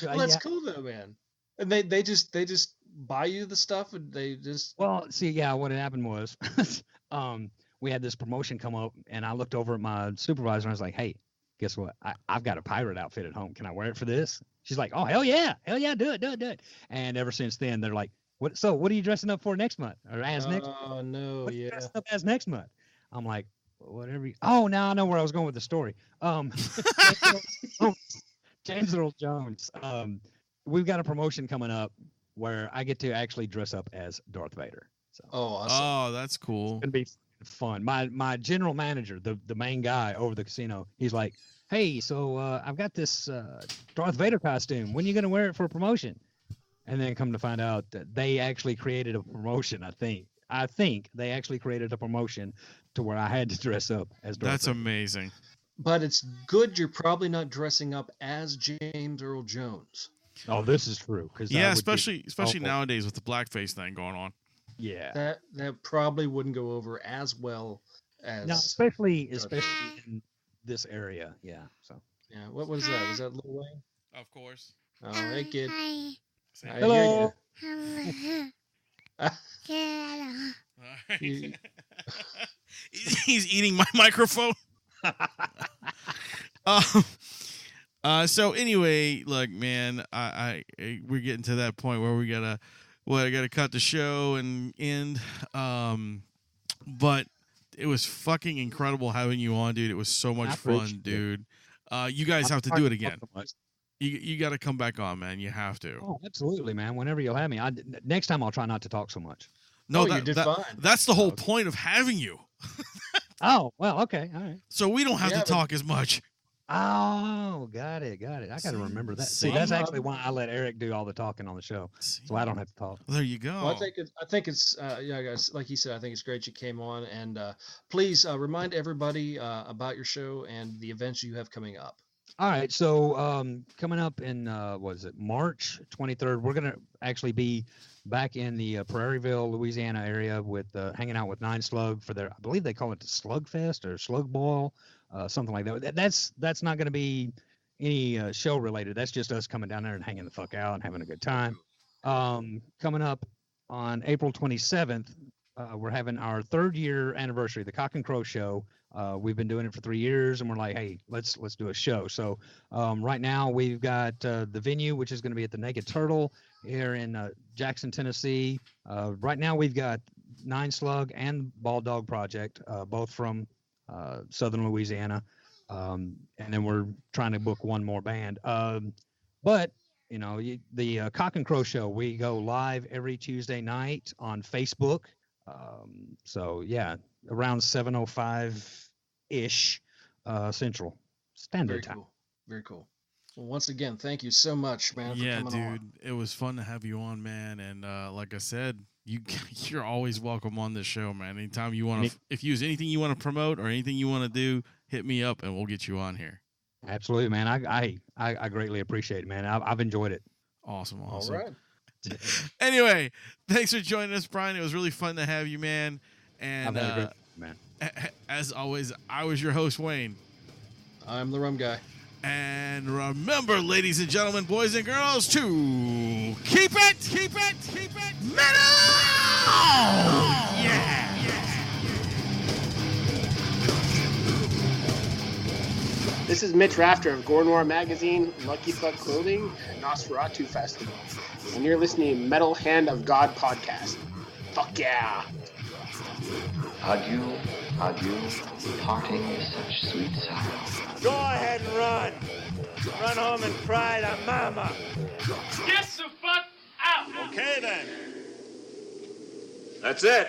[SPEAKER 3] Well, that's cool though, man. And they just buy you the stuff, and they just.
[SPEAKER 4] Well, see, what had happened was, we had this promotion come up, and I looked over at my supervisor, and I was like, "Hey, guess what? I've got a pirate outfit at home. Can I wear it for this?" She's like, "Oh, hell yeah, do it." And ever since then, they're like, "What? So, what are you dressing up for next month, or as next?"
[SPEAKER 3] Oh no,
[SPEAKER 4] what are you dressing up as next month? I'm like, whatever. Oh, now I know where I was going with the story. James Earl Jones. We've got a promotion coming up where I get to actually dress up as Darth Vader. So.
[SPEAKER 3] Awesome.
[SPEAKER 2] Oh, that's cool.
[SPEAKER 4] It's gonna be fun. My general manager, the main guy over the casino, he's like, "Hey, so I've got this Darth Vader costume. When are you gonna wear it for a promotion?" And then come to find out that they actually created a promotion. I think they actually created a promotion to where I had to dress up as Darth
[SPEAKER 2] That's
[SPEAKER 4] Vader.
[SPEAKER 2] amazing.
[SPEAKER 3] But it's good you're probably not dressing up as James Earl Jones.
[SPEAKER 4] Oh, this is true.
[SPEAKER 2] Especially nowadays with the blackface thing going on.
[SPEAKER 4] Yeah.
[SPEAKER 3] That probably wouldn't go over as well as.
[SPEAKER 4] No, especially in this area. Yeah. So.
[SPEAKER 3] Yeah. What was that? Was that Lil Wayne?
[SPEAKER 2] Of course.
[SPEAKER 3] Oh, hey kid.
[SPEAKER 4] Hello.
[SPEAKER 2] He's eating my microphone. So anyway, look, man, we're getting to that point where I gotta cut the show and end. But it was fucking incredible having you on, dude. It was so much fun, dude. You guys have to do it again. You got to come back on, man. You have to.
[SPEAKER 4] Oh, absolutely, man. Whenever you'll have me. Next time I'll try not to talk so much.
[SPEAKER 2] No,
[SPEAKER 3] you did fine.
[SPEAKER 2] That's the whole point of having you.
[SPEAKER 4] Oh, well, okay. All right.
[SPEAKER 2] So we don't have to talk as much.
[SPEAKER 4] Oh, got it. I got to remember that. See, that's actually why I let Eric do all the talking on the show, so I don't have to talk.
[SPEAKER 2] There you go.
[SPEAKER 3] Well, I think it's guys, like you said, I think it's great you came on, and please remind everybody about your show and the events you have coming up.
[SPEAKER 4] All right, so coming up in March 23rd, we're gonna actually be back in the Prairieville, Louisiana area with hanging out with Nine Slug for their, I believe they call it the Slug Fest or Slug Ball, something like that. That's not gonna be any show related. That's just us coming down there and hanging the fuck out and having a good time. Coming up on April 27th, we're having our 3rd year anniversary, the CocK and Crow Show. We've been doing it for 3 years, and we're like, hey, let's do a show. So right now we've got the venue, which is going to be at the Naked Turtle here in Jackson, Tennessee. Right now we've got Nine Slug and Bald Dog Project, both from Southern Louisiana, and then we're trying to book one more band. But you know, the CocK and Crow Show, we go live every Tuesday night on Facebook. So yeah, around 7:05-ish Central Standard Time.
[SPEAKER 3] Cool. Very cool. Well, once again, thank you so much, man.
[SPEAKER 2] Yeah,
[SPEAKER 3] for coming
[SPEAKER 2] dude,
[SPEAKER 3] on.
[SPEAKER 2] it was fun to have you on, man. And like I said, you're always welcome on this show, man. Anytime you want to, if there's anything you want to promote or anything you want to do, hit me up and we'll get you on here.
[SPEAKER 4] Absolutely, man. I greatly appreciate it, man. I've enjoyed it.
[SPEAKER 2] Awesome.
[SPEAKER 3] All right.
[SPEAKER 2] Anyway, thanks for joining us, Brian. It was really fun to have you, man. And
[SPEAKER 4] I've had a great time, man.
[SPEAKER 2] As always, I was your host, Wayne.
[SPEAKER 3] I'm the Rum Guy.
[SPEAKER 2] And remember, ladies and gentlemen, boys and girls, to keep it metal! Yeah!
[SPEAKER 11] This is Mitch Rafter of Gore Noir Magazine, Lucky Fuck Clothing, and Nosferatu Festival. And you're listening to Metal Hand of God podcast. Fuck yeah!
[SPEAKER 12] Adieu, adieu, parting is such sweet sorrow.
[SPEAKER 13] Go ahead and run. Run home and cry to mama.
[SPEAKER 14] Get the fuck out!
[SPEAKER 13] Okay then. That's it.